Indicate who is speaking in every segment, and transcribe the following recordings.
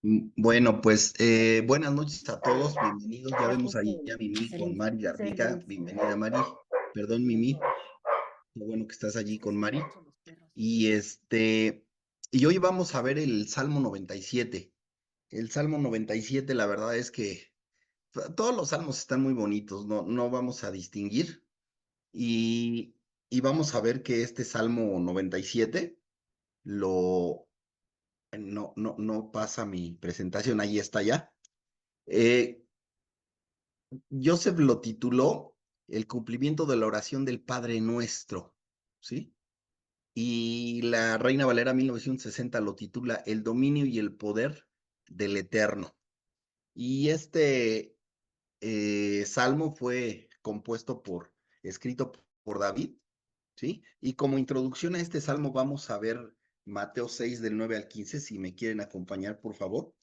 Speaker 1: Bueno, pues buenas noches a todos, bienvenidos. Ya vemos ahí a Mimi con Mari Garnica. Bienvenida, Mari. Perdón, Mimi, qué bueno que estás allí con Mari. Y y hoy vamos a ver el Salmo 97. El Salmo 97, la verdad es que todos los salmos están muy bonitos, no vamos a distinguir. Y, y vamos a ver que este Salmo 97 lo. No pasa mi presentación, ahí está ya. Eh, Joseph lo tituló El cumplimiento de la oración del Padre Nuestro, ¿sí? Y la Reina Valera 1960 lo titula El dominio y el poder del Eterno. Y este salmo fue escrito por David, ¿sí? Y como introducción a este salmo vamos a ver Mateo 6 del 9 al 15, si me quieren acompañar, por favor,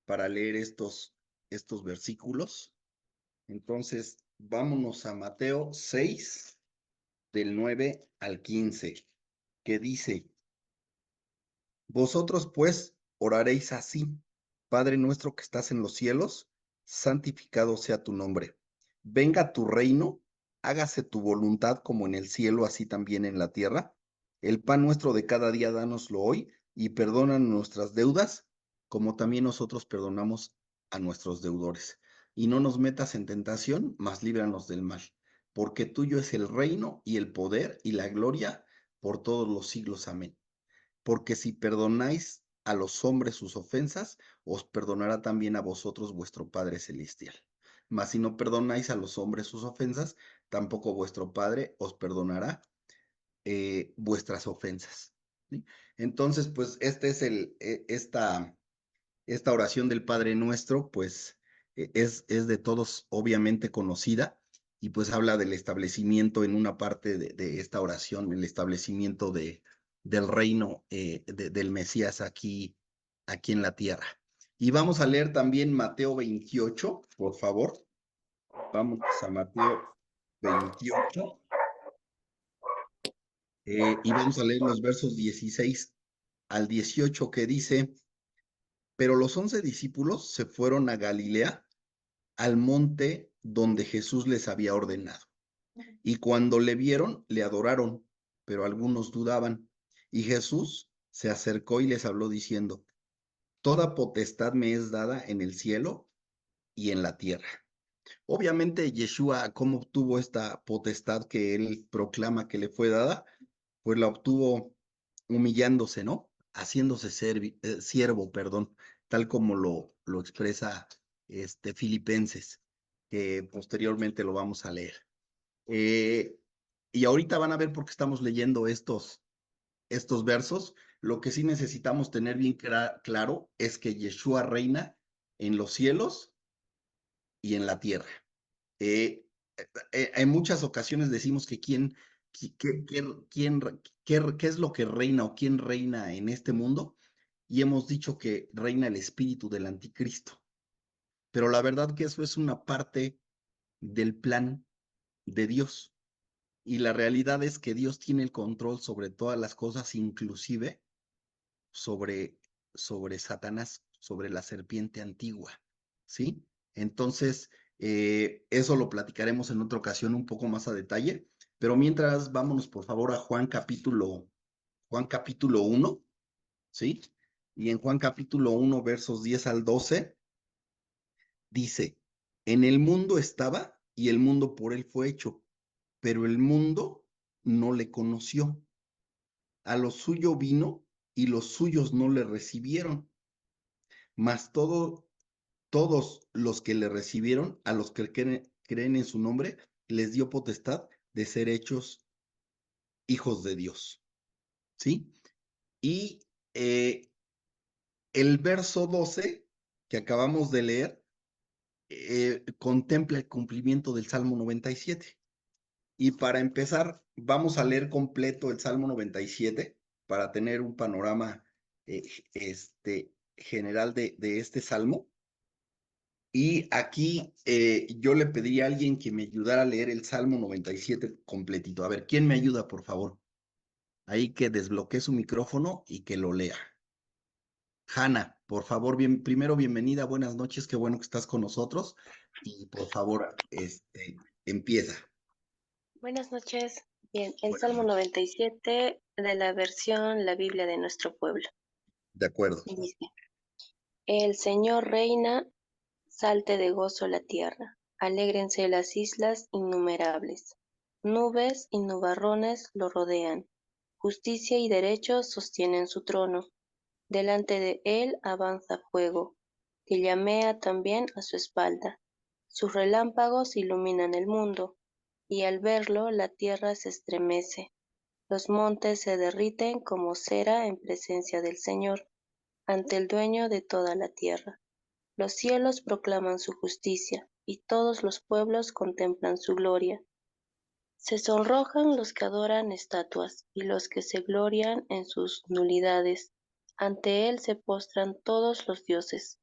Speaker 1: para leer estos versículos. Entonces, vámonos a Mateo 6, del 9 al 15, que dice, Vosotros pues oraréis así, Padre nuestro que estás en los cielos, santificado sea tu nombre. Venga tu reino, hágase tu voluntad como en el cielo, así también en la tierra. El pan nuestro de cada día, dánoslo hoy, y perdona nuestras deudas, como también nosotros perdonamos a nuestros deudores. Y no nos metas en tentación, mas líbranos del mal, porque tuyo es el reino y el poder y la gloria por todos los siglos. Amén. Porque si perdonáis a los hombres sus ofensas, os perdonará también a vosotros vuestro Padre Celestial. Mas si no perdonáis a los hombres sus ofensas, tampoco vuestro Padre os perdonará vuestras ofensas. ¿Sí? Entonces, pues esta oración del Padre Nuestro, pues es de todos obviamente conocida y pues habla del establecimiento en una parte de esta oración, el establecimiento del reino del Mesías aquí en la tierra. Y vamos a leer también Mateo 28, por favor. Vamos a Mateo 28 y vamos a leer los versos 16 al 18 que dice, pero los 11 discípulos se fueron a Galilea al monte donde Jesús les había ordenado. Y cuando le vieron, le adoraron, pero algunos dudaban. Y Jesús se acercó y les habló diciendo, Toda potestad me es dada en el cielo y en la tierra. Obviamente, Yeshua, ¿cómo obtuvo esta potestad que él proclama que le fue dada? Pues la obtuvo humillándose, ¿no? Haciéndose siervo, perdón, tal como lo expresa Filipenses, que posteriormente lo vamos a leer. Eh, y ahorita van a ver por qué estamos leyendo estos versos. Lo que sí necesitamos tener bien claro es que Yeshua reina en los cielos y en la tierra. Eh, en muchas ocasiones decimos que qué es lo que reina o quién reina en este mundo, y hemos dicho que reina el espíritu del anticristo. Pero la verdad que eso es una parte del plan de Dios. Y la realidad es que Dios tiene el control sobre todas las cosas, inclusive sobre, sobre Satanás, sobre la serpiente antigua, ¿sí? Entonces, eso lo platicaremos en otra ocasión un poco más a detalle, pero mientras vámonos por favor a Juan capítulo 1, ¿sí? Y en Juan capítulo 1, versos 10 al 12, dice, en el mundo estaba y el mundo por él fue hecho, pero el mundo no le conoció. A lo suyo vino y los suyos no le recibieron. Mas todos los que le recibieron, a los que creen en su nombre, les dio potestad de ser hechos hijos de Dios. ¿Sí? Y eh, el verso 12 que acabamos de leer contempla el cumplimiento del Salmo 97. Y para empezar, vamos a leer completo el Salmo 97 para tener un panorama eh, general de este salmo. Y aquí yo le pediría a alguien que me ayudara a leer el Salmo 97 completito. A ver, ¿quién me ayuda, por favor? Ahí que desbloquee su micrófono y que lo lea. Hanna, Por favor, primero bienvenida, buenas noches, qué bueno que estás con nosotros. Y por favor, empieza.
Speaker 2: Buenas noches. Bien, el
Speaker 1: Buenas
Speaker 2: Salmo
Speaker 1: noches.
Speaker 2: 97 de la versión La Biblia de nuestro pueblo.
Speaker 1: De acuerdo.
Speaker 2: Dice, el Señor reina, salte de gozo la tierra, alégrense las islas innumerables. Nubes y nubarrones lo rodean, justicia y derecho sostienen su trono. Delante de él avanza fuego, que llamea también a su espalda. Sus relámpagos iluminan el mundo, y al verlo la tierra se estremece. Los montes se derriten como cera en presencia del Señor, ante el dueño de toda la tierra. Los cielos proclaman su justicia, y todos los pueblos contemplan su gloria. Se sonrojan los que adoran estatuas, y los que se glorian en sus nulidades. Ante él se postran todos los dioses.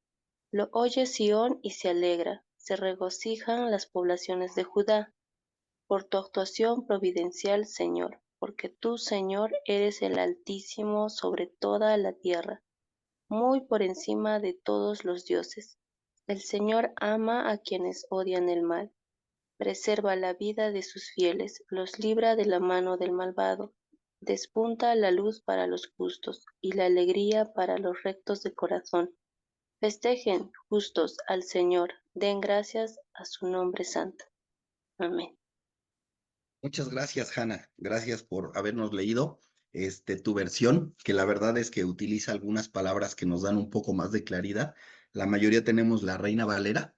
Speaker 2: Lo oye Sión y se alegra, se regocijan las poblaciones de Judá por tu actuación providencial, Señor, porque tú, Señor, eres el Altísimo sobre toda la tierra, muy por encima de todos los dioses. El Señor ama a quienes odian el mal, preserva la vida de sus fieles, los libra de la mano del malvado, despunta la luz para los justos y la alegría para los rectos de corazón. Festejen justos al Señor, den gracias a su nombre santo. Amén.
Speaker 1: Muchas gracias, Hanna. Gracias por habernos leído tu versión, que la verdad es que utiliza algunas palabras que nos dan un poco más de claridad. La mayoría tenemos la Reina Valera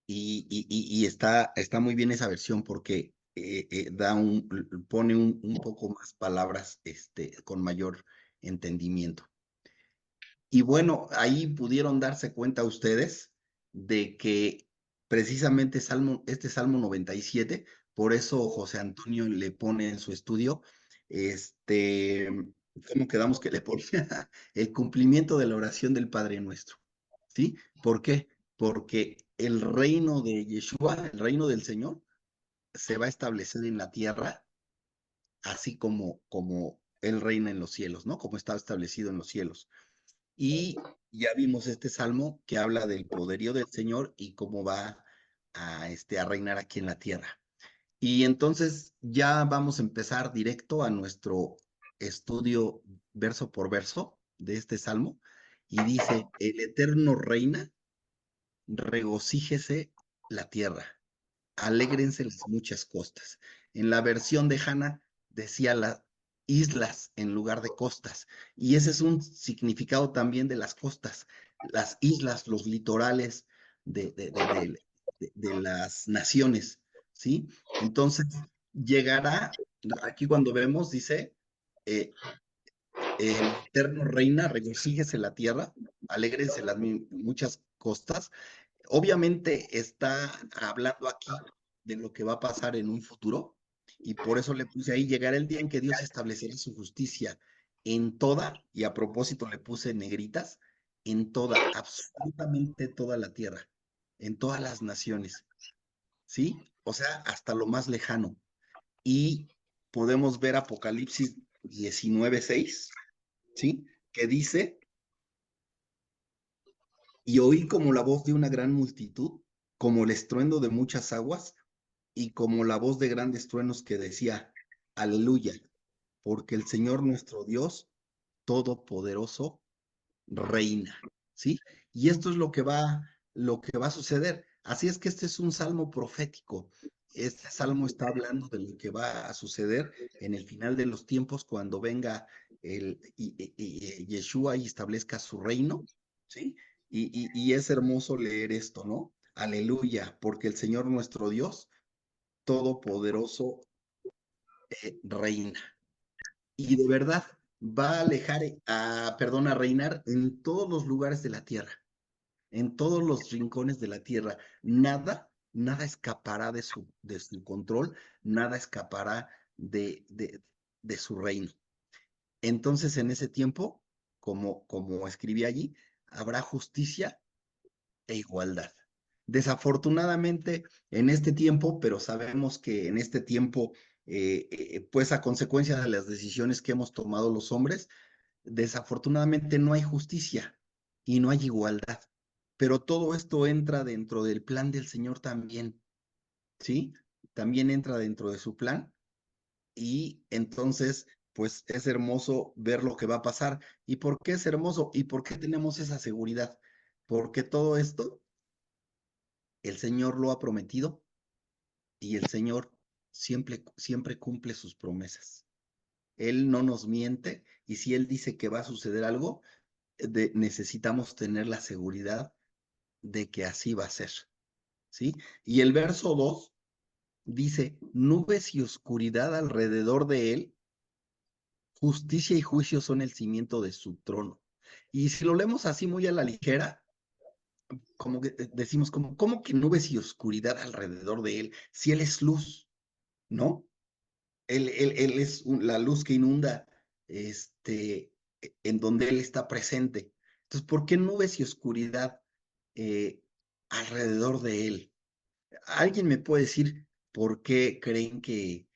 Speaker 1: y está muy bien esa versión porque pone un poco más palabras con mayor entendimiento. Y bueno, ahí pudieron darse cuenta ustedes de que precisamente este Salmo 97, por eso José Antonio le pone en su estudio, este, ¿cómo quedamos que le ponía? El cumplimiento de la oración del Padre Nuestro, ¿sí? ¿Por qué? Porque el reino de Yeshua, el reino del Señor, se va a establecer en la tierra, así como Él reina en los cielos, ¿no? Como está establecido en los cielos. Y ya vimos este salmo que habla del poderío del Señor y cómo va a reinar aquí en la tierra. Y entonces ya vamos a empezar directo a nuestro estudio verso por verso de este salmo. Y dice, el eterno reina, regocíjese la tierra, alégrense las muchas costas. En la versión de Hannah decía las islas en lugar de costas. Y ese es un significado también de las costas, las islas, los litorales de las naciones, ¿sí? Entonces, llegará, aquí cuando vemos, dice, eh, el eterno reina, regocíjese la tierra, alégrense las muchas costas. Obviamente está hablando aquí de lo que va a pasar en un futuro y por eso le puse ahí, llegará el día en que Dios establecerá su justicia en toda, y a propósito le puse negritas, en toda, absolutamente toda la tierra, en todas las naciones, ¿sí? O sea, hasta lo más lejano. Y podemos ver Apocalipsis 19:6, ¿sí? Que dice, y oí como la voz de una gran multitud, como el estruendo de muchas aguas, y como la voz de grandes truenos que decía, aleluya, porque el Señor nuestro Dios Todopoderoso reina, ¿sí? Y esto es lo que va a suceder. Así es que este es un salmo profético. Este salmo está hablando de lo que va a suceder en el final de los tiempos cuando venga Yeshua y establezca su reino, ¿sí? Y es hermoso leer esto, ¿no? Aleluya, porque el Señor nuestro Dios Todopoderoso reina. Y de verdad va a perdón, a reinar en todos los lugares de la tierra, en todos los rincones de la tierra. Nada escapará de su control, nada escapará de su reino. Entonces, en ese tiempo, como escribí allí, habrá justicia e igualdad. Desafortunadamente, en este tiempo, pero sabemos que en este tiempo, pues a consecuencia de las decisiones que hemos tomado los hombres, desafortunadamente no hay justicia y no hay igualdad. Pero todo esto entra dentro del plan del Señor también, ¿sí? También entra dentro de su plan y entonces, pues es hermoso ver lo que va a pasar. ¿Y por qué es hermoso? ¿Y por qué tenemos esa seguridad? Porque todo esto el Señor lo ha prometido y el Señor siempre cumple sus promesas. Él no nos miente y si Él dice que va a suceder algo, necesitamos tener la seguridad de que así va a ser, ¿sí? Y el verso 2 dice, nubes y oscuridad alrededor de Él, justicia y juicio son el cimiento de su trono. Y si lo leemos así muy a la ligera, como que decimos, ¿cómo que nubes y oscuridad alrededor de Él? Si Él es luz, ¿no? Él es la luz que inunda en donde Él está presente. Entonces, ¿por qué nubes y oscuridad eh, alrededor de Él? ¿Alguien me puede decir por qué creen que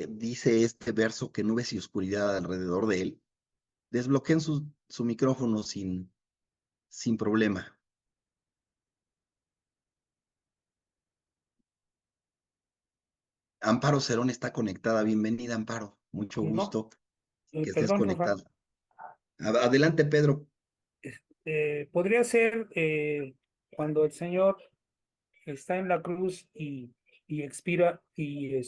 Speaker 1: dice este verso que nubes y oscuridad alrededor de Él? Desbloqueen su micrófono sin problema. Amparo Cerón está conectada. Bienvenida, Amparo. Mucho
Speaker 3: No,
Speaker 1: gusto que estés
Speaker 3: perdón, Rafa.
Speaker 1: conectada. Adelante, Pedro.
Speaker 3: Podría ser cuando el Señor está en la cruz y expira y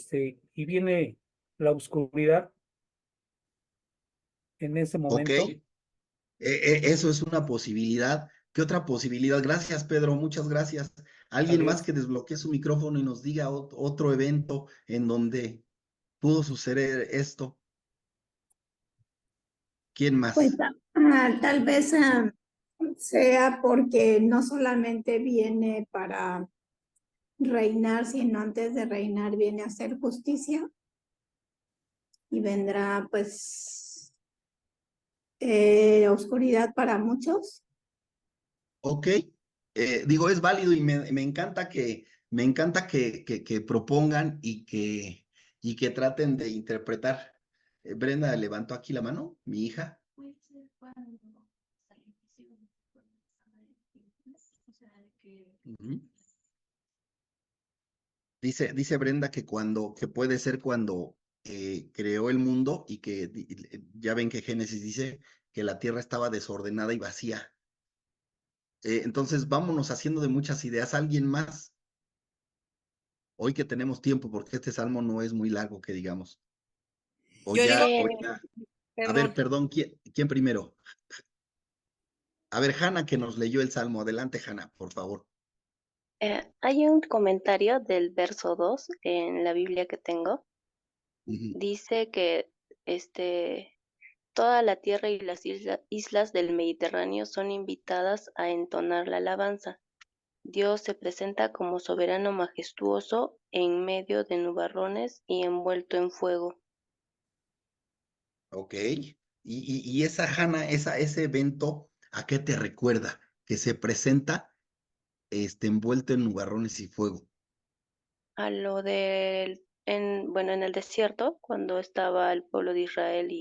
Speaker 3: viene la oscuridad en ese
Speaker 1: Ok,
Speaker 3: momento.
Speaker 1: eso es una posibilidad. ¿Qué otra posibilidad? Gracias, Pedro, muchas gracias. ¿Alguien más
Speaker 3: Adiós.
Speaker 1: que desbloquee su micrófono y nos diga otro evento en donde pudo suceder esto? ¿Quién
Speaker 4: Pues
Speaker 1: más?
Speaker 4: tal vez sea porque no solamente viene para reinar, sino antes de reinar viene a hacer justicia y vendrá pues oscuridad para muchos.
Speaker 1: Ok, digo, es válido y me encanta que propongan y que traten de interpretar. Brenda levantó aquí la mano, mi hija. Ujú. Dice Brenda que puede ser cuando creó el mundo y que ya ven que Génesis dice que la tierra estaba desordenada y vacía. Entonces vámonos haciendo de muchas ideas. ¿Alguien más? Hoy que tenemos tiempo, porque este salmo no es muy largo, que digamos.
Speaker 5: Yo digo,
Speaker 1: O ya. A ver,
Speaker 5: perdón,
Speaker 1: perdón, ¿quién primero? A ver, Hanna, que nos leyó el salmo. Adelante, Hanna, por favor.
Speaker 2: Hay un comentario del verso 2 en la Biblia que tengo.
Speaker 1: Ujú.
Speaker 2: Dice que toda la tierra y las islas del Mediterráneo son invitadas a entonar la alabanza. Dios se presenta como soberano majestuoso en medio de nubarrones y envuelto en fuego.
Speaker 1: Ok. Y esa, Hanna, ese evento, ¿a qué te recuerda? Que se presenta envuelto en nubarrones y fuego.
Speaker 2: A lo bueno, en el desierto, cuando estaba el pueblo de Israel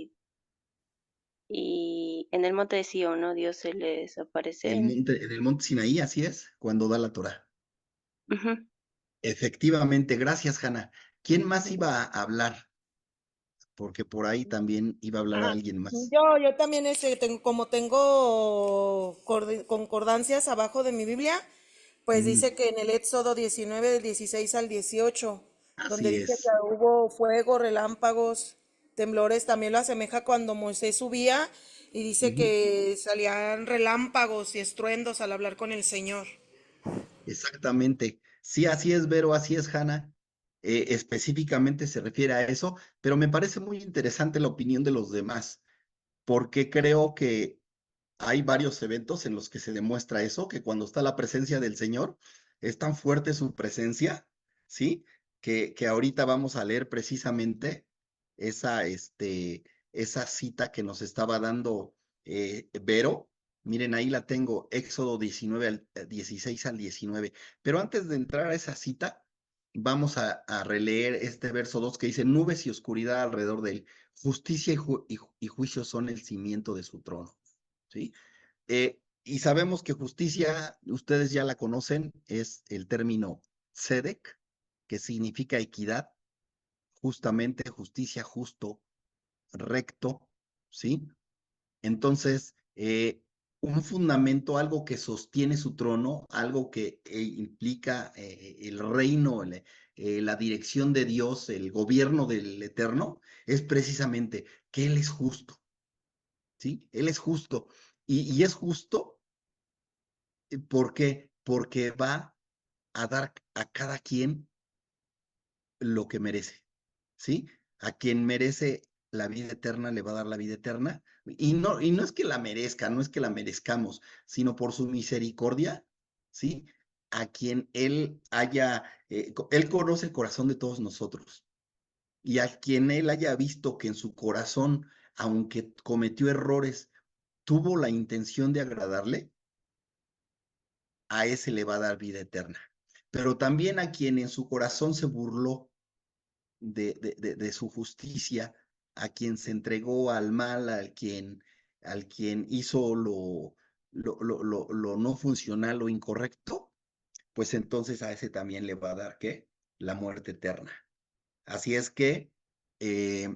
Speaker 2: y en el monte de Sión, ¿no? Dios se les aparece.
Speaker 1: En el monte Sinaí, así es, cuando da la Torá.
Speaker 2: Ujú.
Speaker 1: Efectivamente, gracias, Hanna. ¿Quién más iba a hablar? Porque por ahí también iba a hablar
Speaker 5: ajá.
Speaker 1: alguien más.
Speaker 5: Yo también como tengo concordancias abajo de mi Biblia, pues
Speaker 1: Ujú.
Speaker 5: dice que en el Éxodo 19 del 16 al 18, donde
Speaker 1: Así
Speaker 5: dice que
Speaker 1: es.
Speaker 5: hubo fuego, relámpagos, temblores, también lo asemeja cuando Moisés subía y dice
Speaker 1: Ujú.
Speaker 5: que salían relámpagos y estruendos al hablar con el Señor.
Speaker 1: Exactamente. Sí, así es, Vero, así es, Hanna. Específicamente se refiere a eso, pero me parece muy interesante la opinión de los demás, porque creo que hay varios eventos en los que se demuestra eso, que cuando está la presencia del Señor, es tan fuerte su presencia, ¿sí? Que ahorita vamos a leer precisamente esa, esa cita que nos estaba dando Vero. Miren, ahí la tengo, Éxodo 19 16 al 19. Pero antes de entrar a esa cita, vamos a releer este verso 2 que dice, nubes y oscuridad alrededor de él, justicia y juicio son el cimiento de su trono. ¿Sí? Y sabemos que justicia, ustedes ya la conocen, es el término tzedek, que significa equidad, justamente, justicia, justo, recto, ¿sí? Entonces, un fundamento, algo que sostiene su trono, algo que implica el reino, la dirección de Dios, el gobierno del Eterno, es precisamente que Él es justo, ¿sí? Él es justo. Y es justo, ¿por qué? Porque va a dar a cada quien lo que merece, ¿sí? A quien merece la vida eterna le va a dar la vida eterna. Y no es que la merezca, no es que la merezcamos, sino por su misericordia, ¿sí? A quien Él haya, Él conoce el corazón de todos nosotros. Y a quien Él haya visto que en su corazón, aunque cometió errores, tuvo la intención de agradarle, a ese le va a dar vida eterna. Pero también a quien en su corazón se burló de su justicia, a quien se entregó al mal, al quien hizo lo no funcional, lo incorrecto, pues entonces a ese también le va a dar, ¿qué? La muerte eterna. Así es que eh,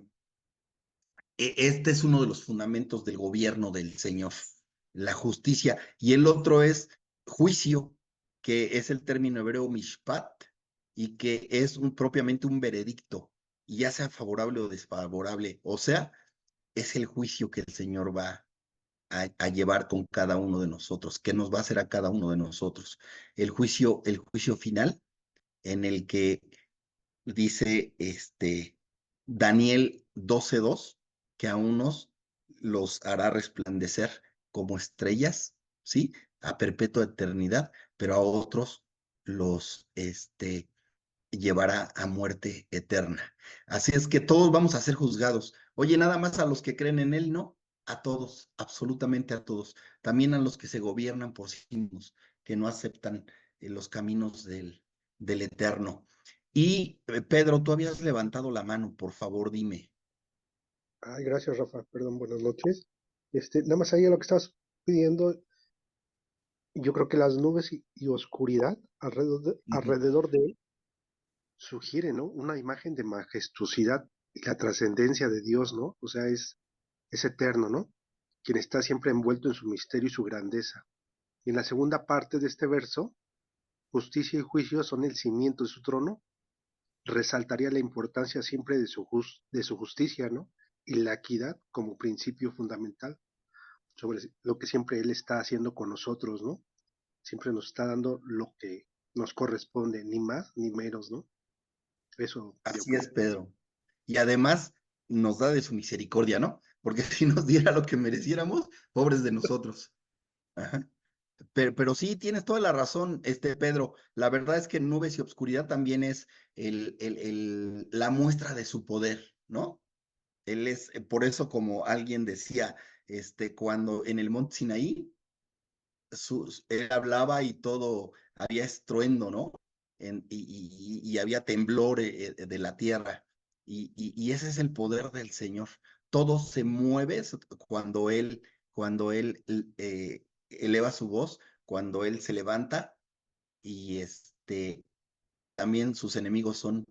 Speaker 1: este es uno de los fundamentos del gobierno del Señor, la justicia. Y el otro es juicio, que es el término hebreo mishpat, y que es propiamente un veredicto, y ya sea favorable o desfavorable. O sea, es el juicio que el Señor va a llevar con cada uno de nosotros, que nos va a hacer a cada uno de nosotros. El juicio final, en el que dice Daniel 12:2, que a unos los hará resplandecer como estrellas, ¿sí? A perpetua eternidad, pero a otros los llevará a muerte eterna. Así es que todos vamos a ser juzgados. Oye, nada más a los que creen en Él, no, a todos, absolutamente a todos. También a los que se gobiernan por sí mismos, que no aceptan los caminos del Eterno. Y Pedro, tú habías levantado la mano, por favor, dime.
Speaker 6: Ay, gracias, Rafa. Perdón, buenas noches. Nada más ahí a lo que estás pidiendo, yo creo que las nubes y oscuridad alrededor de él sugiere, ¿no? Una imagen de majestuosidad y la trascendencia de Dios, ¿no? O sea, es eterno, ¿no? Quien está siempre envuelto en su misterio y su grandeza. Y en la segunda parte de este verso, justicia y juicio son el cimiento de su trono, resaltaría la importancia siempre de su justicia, ¿no? Y la equidad como principio fundamental sobre lo que siempre Él está haciendo con nosotros, ¿no? Siempre nos está dando lo que nos corresponde, ni más ni menos, ¿no? Eso yo
Speaker 1: Así es,
Speaker 6: creo.
Speaker 1: Pedro. Y además nos da de su misericordia, ¿no? Porque si nos diera lo que mereciéramos, pobres de nosotros. Ajá. Pero sí, tienes toda la razón, Pedro. La verdad es que nubes y obscuridad también es la muestra de su poder, ¿no? Él es, por eso como alguien decía, cuando en el monte Sinaí, él hablaba y todo, había estruendo, ¿no? Y había temblor de la tierra. Y ese es el poder del Señor. Todo se mueve cuando él eleva su voz, cuando él se levanta y también sus enemigos son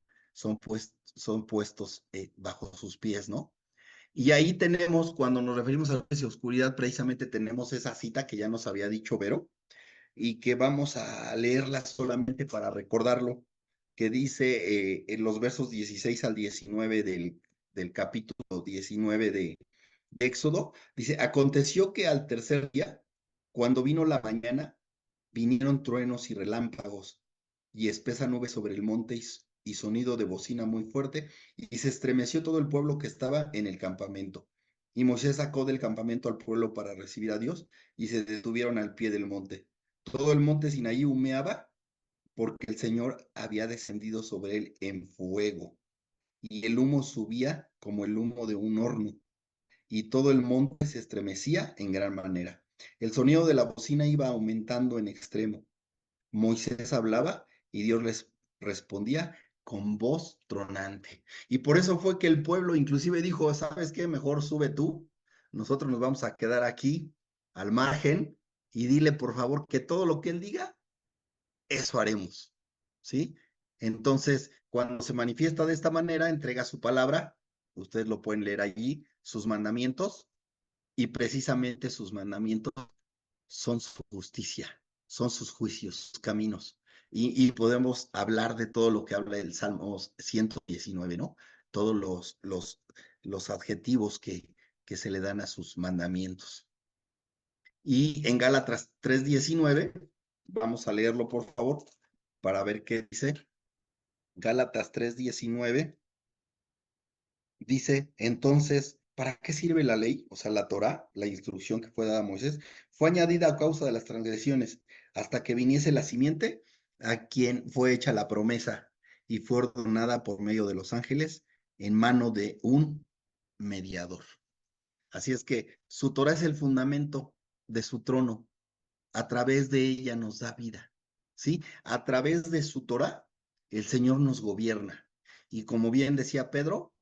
Speaker 1: puestos bajo sus pies, ¿no? Y ahí tenemos, cuando nos referimos a la oscuridad, precisamente tenemos esa cita que ya nos había dicho Vero, y que vamos a leerla solamente para recordarlo, que dice en los versos 16 al 19 del capítulo 19 de Éxodo, dice, aconteció que al tercer día, cuando vino la mañana, vinieron truenos y relámpagos y espesa nube sobre el monte y sonido de bocina muy fuerte, y se estremeció todo el pueblo que estaba en el campamento. Y Moisés sacó del campamento al pueblo para recibir a Dios, y se detuvieron al pie del monte. Todo el monte Sinaí humeaba porque el Señor había descendido sobre él en fuego, y el humo subía como el humo de un horno, y todo el monte se estremecía en gran manera. El sonido de la bocina iba aumentando en extremo. Moisés hablaba y Dios les respondía con voz tronante. Y por eso fue que el pueblo inclusive dijo, ¿sabes qué? Mejor sube tú, nosotros nos vamos a quedar aquí al margen y dile, por favor, que todo lo que Él diga, eso haremos, ¿sí? Entonces, cuando se manifiesta de esta manera, entrega su palabra, ustedes lo pueden leer allí, sus mandamientos, y precisamente sus mandamientos son su justicia, son sus juicios, sus caminos. Y podemos hablar de todo lo que habla el Salmo 119, ¿no? Todos los adjetivos que se le dan a sus mandamientos. Y en Gálatas 3:19, vamos a leerlo por favor, para ver qué dice. Gálatas 3:19 dice, entonces, ¿para qué sirve la ley? O sea, la Torá, la instrucción que fue dada a Moisés, fue añadida a causa de las transgresiones, hasta que viniese la simiente a quien fue hecha la promesa y fue ordenada por medio de los ángeles en mano de un mediador. Así es que su Torá es el fundamento de su trono. A través de ella nos da vida, ¿sí? A través de su Torá, el Señor nos gobierna. Y como bien decía Pedro,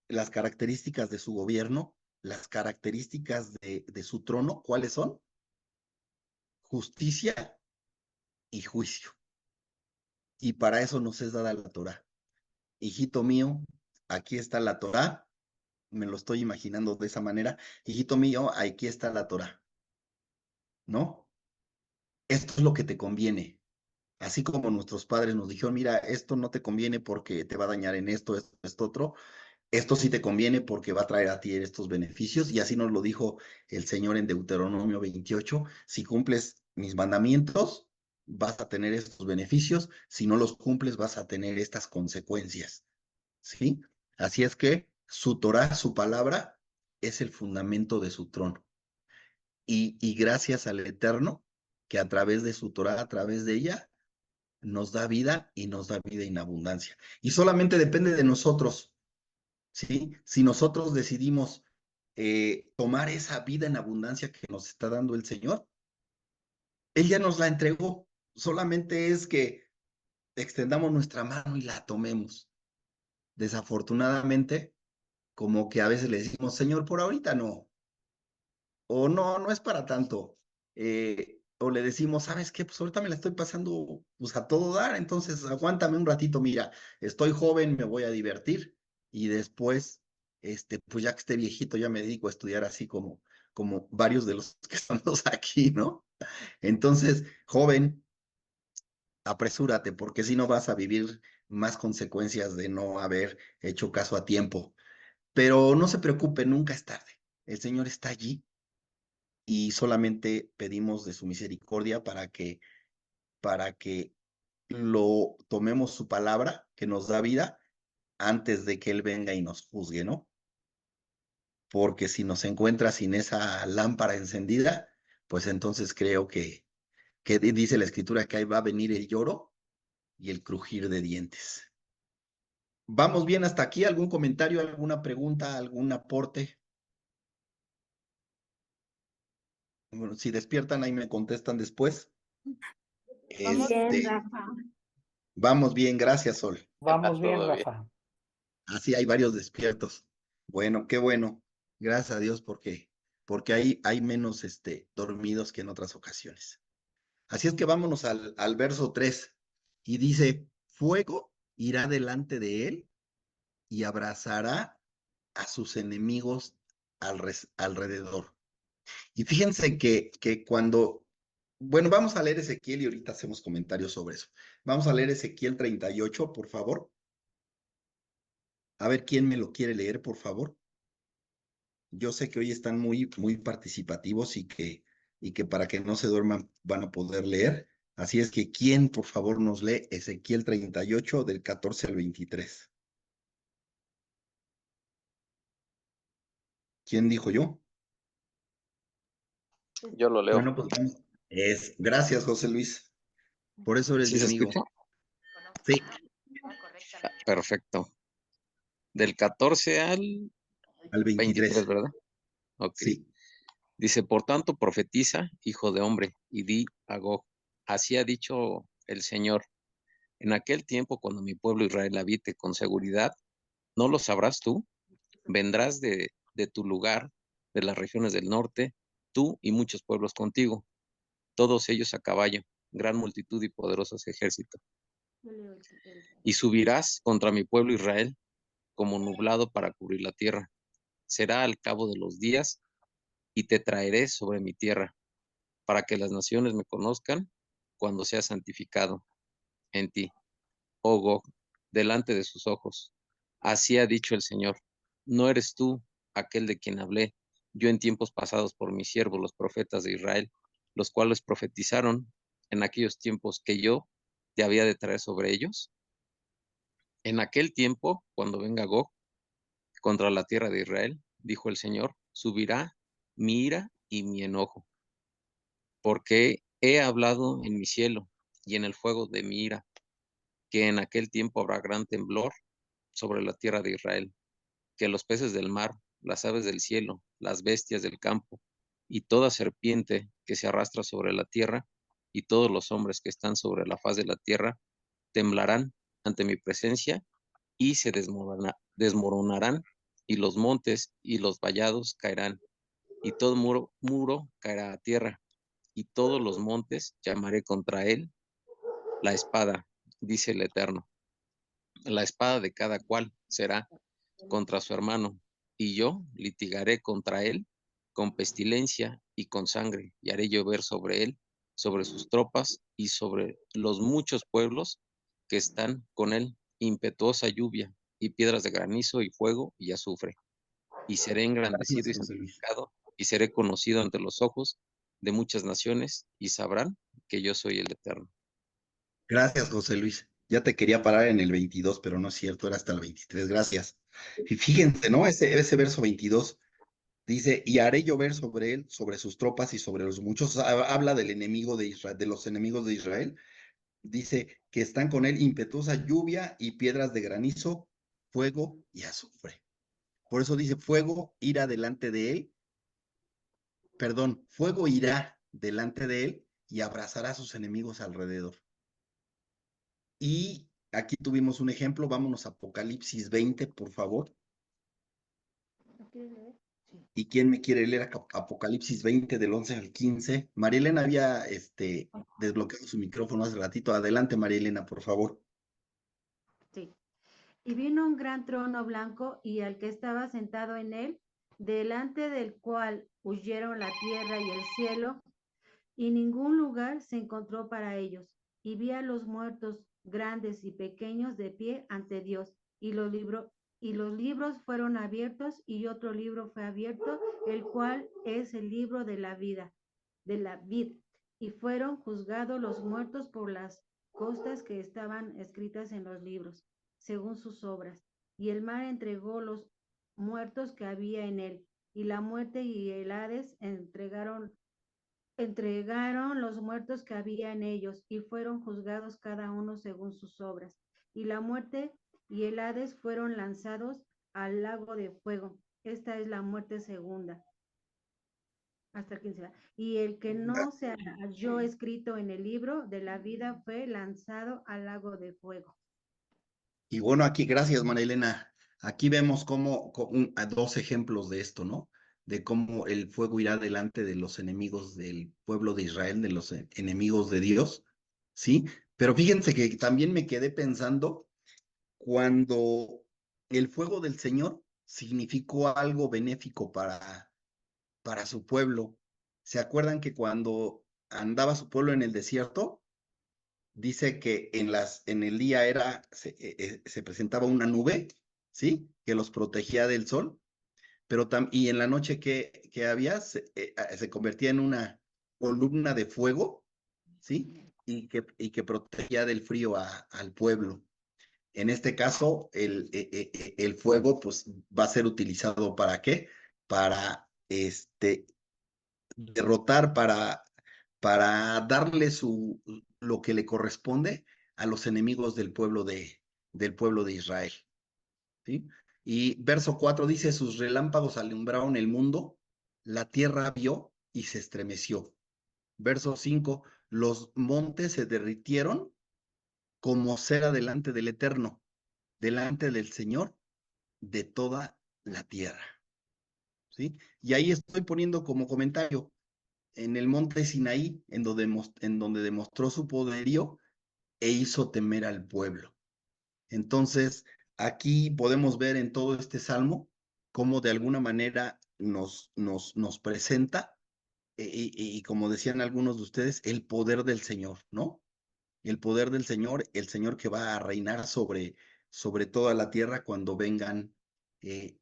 Speaker 1: las características de su gobierno, las características de su trono, ¿cuáles son? Justicia y juicio. Y para eso nos es dada la Torá. Hijito mío, aquí está la Torá, me lo estoy imaginando de esa manera. Hijito mío, aquí está la Torá, ¿no? Esto es lo que te conviene. Así como nuestros padres nos dijeron, mira, esto no te conviene porque te va a dañar en esto, esto, otro. Esto sí te conviene porque va a traer a ti estos beneficios. Y así nos lo dijo el Señor en Deuteronomio 28. Si cumples mis mandamientos, vas a tener estos beneficios. Si no los cumples, vas a tener estas consecuencias. ¿Sí? Así es que su Torá, su palabra, es el fundamento de su trono. Y gracias al Eterno, que a través de su Torá, a través de ella, nos da vida y nos da vida en abundancia. Y solamente depende de nosotros, ¿sí? Si nosotros decidimos tomar esa vida en abundancia que nos está dando el Señor, Él ya nos la entregó. Solamente es que extendamos nuestra mano y la tomemos. Desafortunadamente, como que a veces le decimos, Señor, por ahorita no, o no, no es para tanto. O le decimos, ¿sabes qué? Pues ahorita me la estoy pasando pues, a todo dar, entonces aguántame un ratito, mira, estoy joven, me voy a divertir y después, pues ya que esté viejito, ya me dedico a estudiar así como varios de los que estamos aquí, ¿no? Entonces, joven, apresúrate, porque si no vas a vivir más consecuencias de no haber hecho caso a tiempo. Pero no se preocupe, nunca es tarde. El Señor está allí y solamente pedimos de su misericordia para que lo tomemos su palabra que nos da vida antes de que Él venga y nos juzgue, ¿no? Porque si nos encuentra sin esa lámpara encendida, pues entonces creo que dice la Escritura que ahí va a venir el lloro y el crujir de dientes. ¿Vamos bien hasta aquí? ¿Algún comentario, alguna pregunta, algún aporte? Bueno, si despiertan, ahí me contestan después.
Speaker 4: Bien, Rafa.
Speaker 1: Vamos bien, gracias, Sol.
Speaker 3: Vamos bien,
Speaker 7: Todo bien.
Speaker 3: Rafa.
Speaker 1: Así hay varios despiertos. Bueno, qué bueno. Gracias a Dios porque hay menos dormidos que en otras ocasiones. Así es que vámonos al verso 3. Y dice, fuego irá delante de él y abrazará a sus enemigos alrededor. Y fíjense que cuando, bueno, vamos a leer Ezequiel y ahorita hacemos comentarios sobre eso. Vamos a leer Ezequiel 38, por favor. A ver quién me lo quiere leer, por favor. Yo sé que hoy están muy participativos y que para que no se duerman van a poder leer. Así es que, ¿quién, por favor, nos lee Ezequiel 38 del 14 al 23? ¿Quién dijo yo?
Speaker 7: Yo lo leo.
Speaker 1: Bueno, pues vamos. Gracias, José Luis. Por eso eres
Speaker 7: ¿Sí
Speaker 1: mi
Speaker 7: se
Speaker 1: amigo.
Speaker 7: escucha?
Speaker 1: Sí,
Speaker 7: Perfecto. Del 14 al
Speaker 1: al
Speaker 7: 23,
Speaker 1: 23.
Speaker 7: ¿verdad? Ok.
Speaker 1: Sí.
Speaker 7: Dice, por tanto, profetiza, hijo de hombre, y di a Gog, así ha dicho el Señor, en aquel tiempo cuando mi pueblo Israel habite con seguridad, ¿no lo sabrás tú? Vendrás de tu lugar, de las regiones del norte, tú y muchos pueblos contigo, todos ellos a caballo, gran multitud y poderosos ejércitos. Y subirás contra mi pueblo Israel como nublado para cubrir la tierra. Será al cabo de los días y te traeré sobre mi tierra, para que las naciones me conozcan cuando sea santificado en ti, oh Gog, delante de sus ojos. Así ha dicho el Señor, no eres tú aquel de quien hablé yo en tiempos pasados por mis siervos, los profetas de Israel, los cuales profetizaron en aquellos tiempos que yo te había de traer sobre ellos. En aquel tiempo, cuando venga Gog contra la tierra de Israel, dijo el Señor, subirá mi ira y mi enojo, porque he hablado en mi cielo y en el fuego de mi ira, que en aquel tiempo habrá gran temblor sobre la tierra de Israel, que los peces del mar, las aves del cielo, las bestias del campo, y toda serpiente que se arrastra sobre la tierra, y todos los hombres que están sobre la faz de la tierra, temblarán ante mi presencia y se desmoronarán, y los montes y los vallados caerán, y todo muro caerá a tierra, y todos los montes llamaré contra él la espada, dice el Eterno. La espada de cada cual será contra su hermano, y yo litigaré contra él con pestilencia y con sangre, y haré llover sobre él, sobre sus tropas y sobre los muchos pueblos que están con él, impetuosa lluvia y piedras de granizo y fuego y azufre. Y seré engrandecido y
Speaker 1: Gracias, José Luis.
Speaker 7: santificado, y seré conocido ante los ojos de muchas naciones, y sabrán que yo soy el Eterno.
Speaker 1: Gracias, José Luis. Ya te quería parar en el 22, pero no es cierto, era hasta el 23. Gracias. Y fíjense, ¿no? Ese verso 22 dice, y haré llover sobre él, sobre sus tropas y sobre los muchos. Habla del enemigo de Israel, de los enemigos de Israel. Dice que están con él impetuosa lluvia y piedras de granizo, fuego y azufre. Por eso dice, fuego irá delante de él, perdón, fuego irá delante de él y abrazará a sus enemigos alrededor. Y aquí tuvimos un ejemplo, vámonos a Apocalipsis 20, por favor. ¿Y quién me quiere leer Apocalipsis 20 del 11 al 15? María Elena había desbloqueado su micrófono hace ratito. Adelante, María Elena, por favor.
Speaker 4: Sí. Y vino un gran trono blanco y al que estaba sentado en él, delante del cual huyeron la tierra y el cielo, y ningún lugar se encontró para ellos. Y vi a los muertos grandes y pequeños de pie ante Dios, y los libros fueron abiertos, y otro libro fue abierto, el cual es el libro de la vida, de la vid, y fueron juzgados los muertos por las cosas que estaban escritas en los libros, según sus obras. Y el mar entregó los muertos que había en él, y la muerte y el Hades entregaron los muertos que había en ellos, y fueron juzgados cada uno según sus obras. Y la muerte y el Hades fueron lanzados al lago de fuego. Esta es la muerte segunda. Hasta el 15. Y el que no se halló escrito en el libro de la vida fue lanzado al lago de fuego.
Speaker 1: Y bueno, aquí, gracias, María Elena. Aquí vemos dos ejemplos de esto, ¿no? De cómo el fuego irá delante de los enemigos del pueblo de Israel, de los enemigos de Dios, ¿sí? Pero fíjense que también me quedé pensando cuando el fuego del Señor significó algo benéfico para su pueblo. ¿Se acuerdan que cuando andaba su pueblo en el desierto? Dice que en el día se presentaba una nube, ¿sí? Que los protegía del sol, pero y en la noche que había, se convertía en una columna de fuego, ¿sí? Y que protegía del frío al pueblo. En este caso, el fuego, pues, va a ser utilizado ¿para qué? Para, derrotar, para darle lo que le corresponde a los enemigos del pueblo de Israel, ¿sí? Y verso 4 dice, sus relámpagos alumbraron el mundo, la tierra vio y se estremeció. Verso 5, los montes se derritieron como cera delante del Eterno, delante del Señor de toda la tierra, ¿sí? Y ahí estoy poniendo como comentario, en el monte Sinaí, en donde demostró su poderío e hizo temer al pueblo. Entonces, aquí podemos ver en todo este salmo cómo de alguna manera nos presenta, y como decían algunos de ustedes, el poder del Señor, ¿no? El poder del Señor, el Señor que va a reinar sobre toda la tierra cuando vengan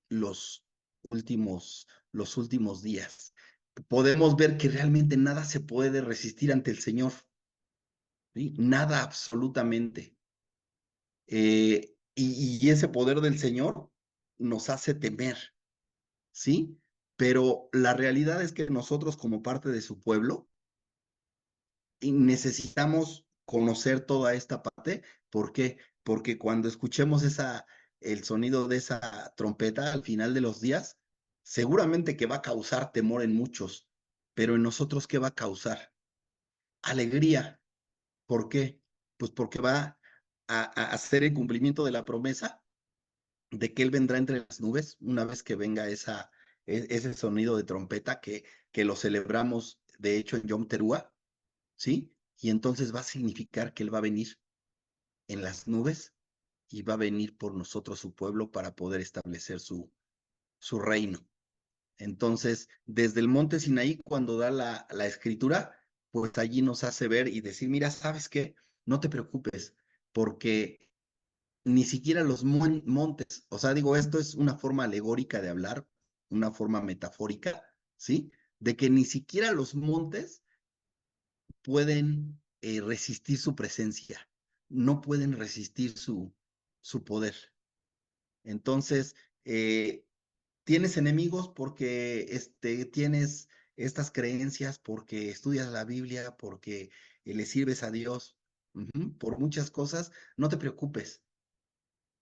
Speaker 1: los últimos días. Podemos ver que realmente nada se puede resistir ante el Señor, ¿sí? Nada absolutamente. Y ese poder del Señor nos hace temer, ¿sí? Pero la realidad es que nosotros como parte de su pueblo y necesitamos conocer toda esta parte. ¿Por qué? Porque cuando escuchemos el sonido de esa trompeta al final de los días, seguramente que va a causar temor en muchos, pero en nosotros, ¿qué va a causar? Alegría. ¿Por qué? Pues porque va a hacer el cumplimiento de la promesa de que Él vendrá entre las nubes una vez que venga ese sonido de trompeta que lo celebramos, de hecho, en Yom Teruah, ¿sí? Y entonces va a significar que Él va a venir en las nubes y va a venir por nosotros, su pueblo, para poder establecer su reino. Entonces, desde el monte Sinaí, cuando da la escritura, pues allí nos hace ver y decir, mira, ¿sabes qué? No te preocupes, porque ni siquiera los montes, o sea, digo, esto es una forma alegórica de hablar, una forma metafórica, ¿sí? De que ni siquiera los montes pueden resistir su presencia, no pueden resistir su poder. Entonces, tienes enemigos porque tienes estas creencias, porque estudias la Biblia, porque le sirves a Dios, por muchas cosas, no te preocupes.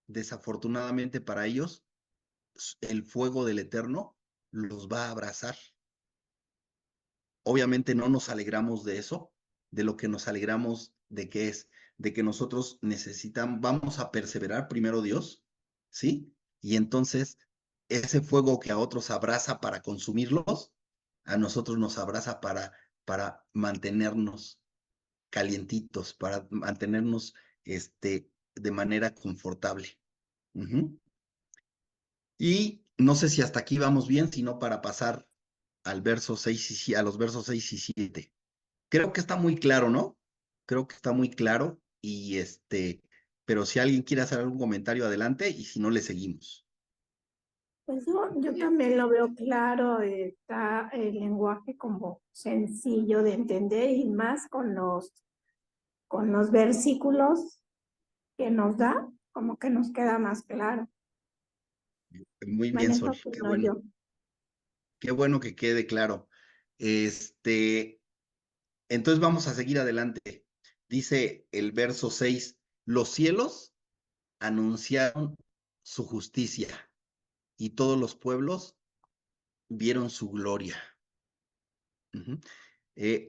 Speaker 1: Desafortunadamente para ellos, el fuego del Eterno los va a abrazar. Obviamente no nos alegramos de eso, de lo que nos alegramos de que es, de que nosotros vamos a perseverar primero Dios, ¿sí? Y entonces ese fuego que a otros abraza para consumirlos, a nosotros nos abraza para mantenernos calientitos, para mantenernos de manera confortable. Y no sé si hasta aquí vamos bien, sino para pasar al verso 6 a los versos 6 y 7. Creo que está muy claro, ¿no? Creo que está muy claro y pero si alguien quiere hacer algún comentario, adelante, y si no, le seguimos.
Speaker 8: Pues yo también lo veo claro, está el lenguaje como sencillo de entender y más con los versículos que nos da, como que nos queda más claro.
Speaker 1: Muy bien,
Speaker 8: Bueno,
Speaker 1: Sol,
Speaker 8: eso
Speaker 1: qué
Speaker 8: opino
Speaker 1: bueno.
Speaker 8: yo.
Speaker 1: Qué bueno que quede claro. Entonces vamos a seguir adelante. Dice el verso 6, los cielos anunciaron su justicia y todos los pueblos vieron su gloria.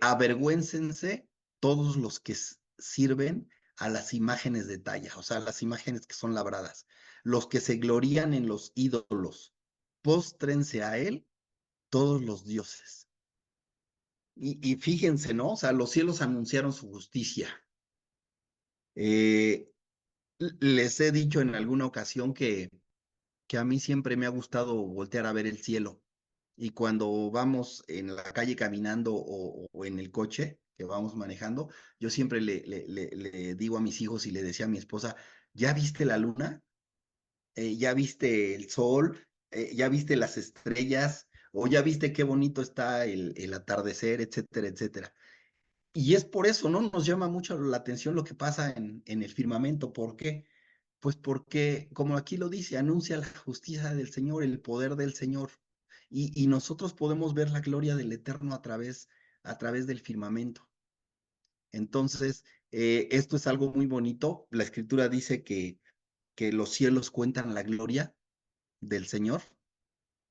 Speaker 1: Avergüéncense todos los que sirven a las imágenes de talla, o sea, las imágenes que son labradas, los que se glorían en los ídolos, póstrense a él todos los dioses. Y fíjense, ¿no? O sea, los cielos anunciaron su justicia. Les he dicho en alguna ocasión que a mí siempre me ha gustado voltear a ver el cielo. Y cuando vamos en la calle caminando o en el coche que vamos manejando, yo siempre le digo a mis hijos y le decía a mi esposa, ¿ya viste la luna? ¿Ya viste el sol? ¿Ya viste las estrellas? ¿O ya viste qué bonito está el atardecer, etcétera, etcétera? Y es por eso, ¿no? Nos llama mucho la atención lo que pasa en el firmamento. ¿Por qué? Pues porque, como aquí lo dice, anuncia la justicia del Señor, el poder del Señor. Y nosotros podemos ver la gloria del Eterno a través del firmamento. Entonces, esto es algo muy bonito. La Escritura dice que los cielos cuentan la gloria del Señor,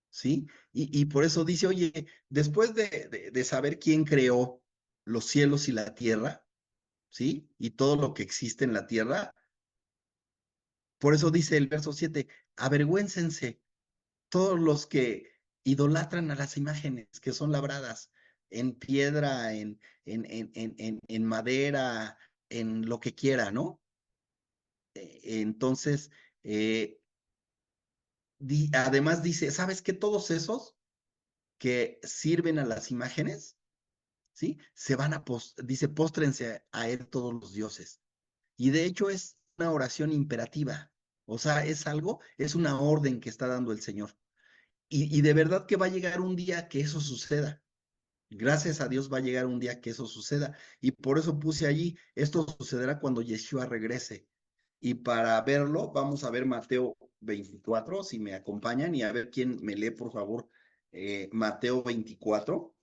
Speaker 1: ¿sí? Y por eso dice, oye, después de saber quién creó los cielos y la tierra, ¿sí? Y todo lo que existe en la tierra, por eso dice el verso 7, avergüéncense todos los que idolatran a las imágenes que son labradas, en piedra, en madera, en lo que quiera, ¿no? Entonces, además dice, ¿sabes qué? Todos esos que sirven a las imágenes, ¿sí? Se van a, dice, póstrense a él todos los dioses. Y de hecho es una oración imperativa. O sea, es algo, es una orden que está dando el Señor. Y de verdad que va a llegar un día que eso suceda. Gracias a Dios va a llegar un día que eso suceda. Y por eso puse allí, esto sucederá cuando Yeshua regrese. Y para verlo, vamos a ver Mateo 24, si me acompañan, y a ver quién me lee, por favor, Mateo 24.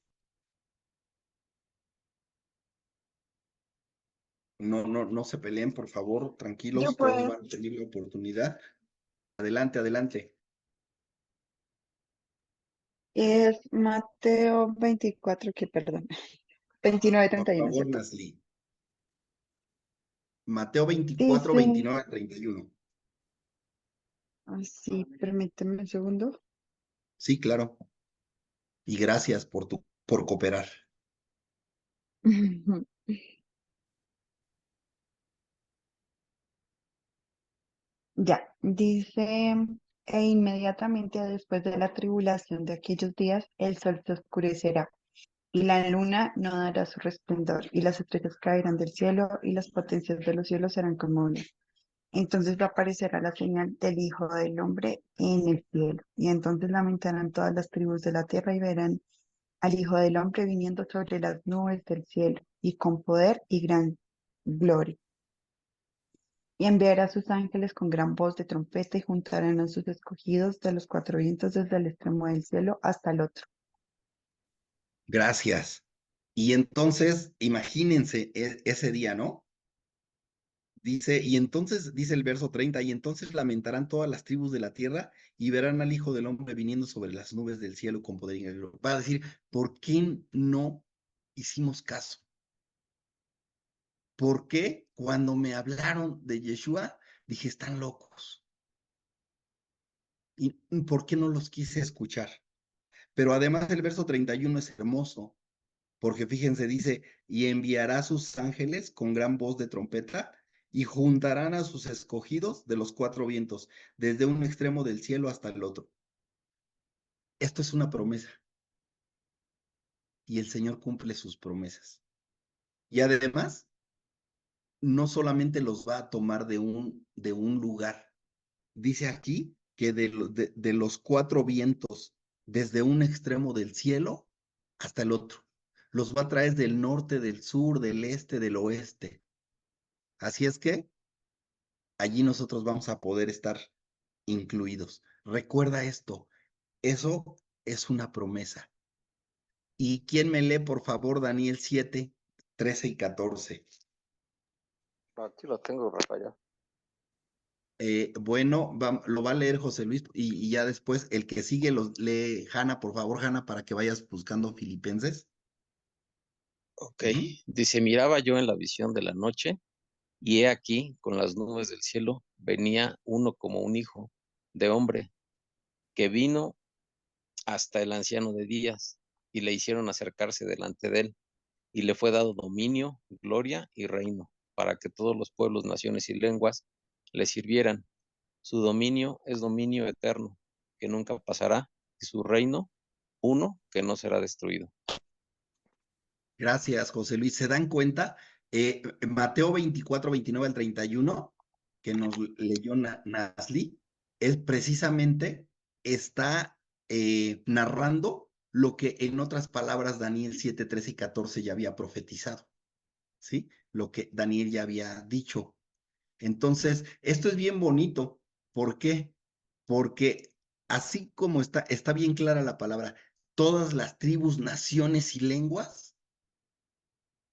Speaker 1: No se peleen, por favor,
Speaker 8: Yo
Speaker 1: tranquilos, todos
Speaker 8: puedo.
Speaker 1: van a tener la oportunidad. Adelante, adelante.
Speaker 9: Es Mateo 24, que perdón, 29,
Speaker 1: Por
Speaker 9: 31,
Speaker 1: favor,
Speaker 9: ¿cierto?
Speaker 1: Nasli. Mateo 24,
Speaker 9: Dice,
Speaker 1: 29 a 31.
Speaker 9: así, permíteme un segundo.
Speaker 1: Sí, claro. Y gracias por cooperar.
Speaker 9: Ya, dice, e inmediatamente después de la tribulación de aquellos días, el sol se oscurecerá y la luna no dará su resplandor y las estrellas caerán del cielo y las potencias de los cielos serán conmovidas. Entonces aparecerá la señal del Hijo del Hombre en el cielo y entonces lamentarán todas las tribus de la tierra y verán al Hijo del Hombre viniendo sobre las nubes del cielo y con poder y gran gloria. Y enviará a sus ángeles con gran voz de trompeta y juntarán a sus escogidos de los cuatro vientos desde el extremo del cielo hasta el otro.
Speaker 1: Gracias. Y entonces, imagínense ese día, ¿no? Dice, y entonces, dice el verso 30, y entonces lamentarán todas las tribus de la tierra y verán al Hijo del Hombre viniendo sobre las nubes del cielo con poder y gran gloria. Va a decir, ¿por qué no hicimos caso? ¿Por qué cuando me hablaron de Yeshua dije, están locos? ¿Y por qué no los quise escuchar? Pero además el verso 31 es hermoso, porque fíjense, dice, y enviará a sus ángeles con gran voz de trompeta y juntarán a sus escogidos de los cuatro vientos, desde un extremo del cielo hasta el otro. Esto es una promesa y el Señor cumple sus promesas. Y además, no solamente los va a tomar de un lugar, dice aquí que de los cuatro vientos, desde un extremo del cielo hasta el otro. Los va a traer del norte, del sur, del este, del oeste. Así es que allí nosotros vamos a poder estar incluidos. Recuerda esto, eso es una promesa. ¿Y quién me lee, por favor, Daniel 7, 13 y 14?
Speaker 7: Aquí lo tengo, Rafael.
Speaker 1: Bueno, lo va a leer José Luis y ya después el que sigue lo lee Hanna, por favor, Hanna, para que vayas buscando Filipenses.
Speaker 7: Ok, dice, miraba yo en la visión de la noche, y he aquí, con las nubes del cielo, venía uno como un hijo de hombre, que vino hasta el anciano de días, y le hicieron acercarse delante de él, y le fue dado dominio, gloria y reino, para que todos los pueblos, naciones y lenguas le sirvieran. Su dominio es dominio eterno, que nunca pasará, y su reino, uno que no será destruido.
Speaker 1: Gracias, José Luis. ¿Se dan cuenta? Mateo 24, 29 al 31, que nos leyó Nasli, es precisamente, está narrando lo que en otras palabras Daniel 7, 13 y 14 ya había profetizado, ¿sí? Lo que Daniel ya había dicho. Entonces, esto es bien bonito. ¿Por qué? Porque así como está bien clara la palabra, todas las tribus, naciones y lenguas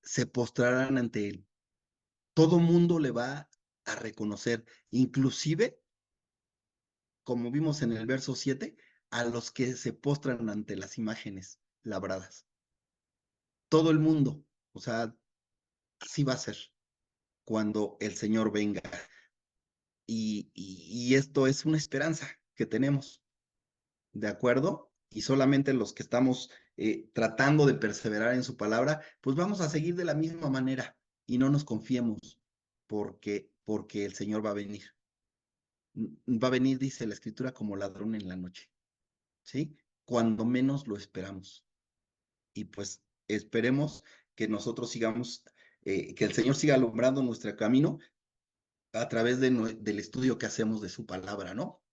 Speaker 1: se postrarán ante él. Todo mundo le va a reconocer, inclusive, como vimos en el verso 7, a los que se postran ante las imágenes labradas. Todo el mundo, o sea, así va a ser cuando el Señor venga. Y esto es una esperanza que tenemos, ¿de acuerdo? y solamente los que estamos tratando de perseverar en su palabra, pues vamos a seguir de la misma manera y no nos confiemos porque el Señor va a venir. Va a venir, dice la Escritura, como ladrón en la noche, ¿sí? Cuando menos lo esperamos. Y pues esperemos que nosotros sigamos, que el Señor siga alumbrando nuestro camino a través del estudio que hacemos de su palabra, ¿no?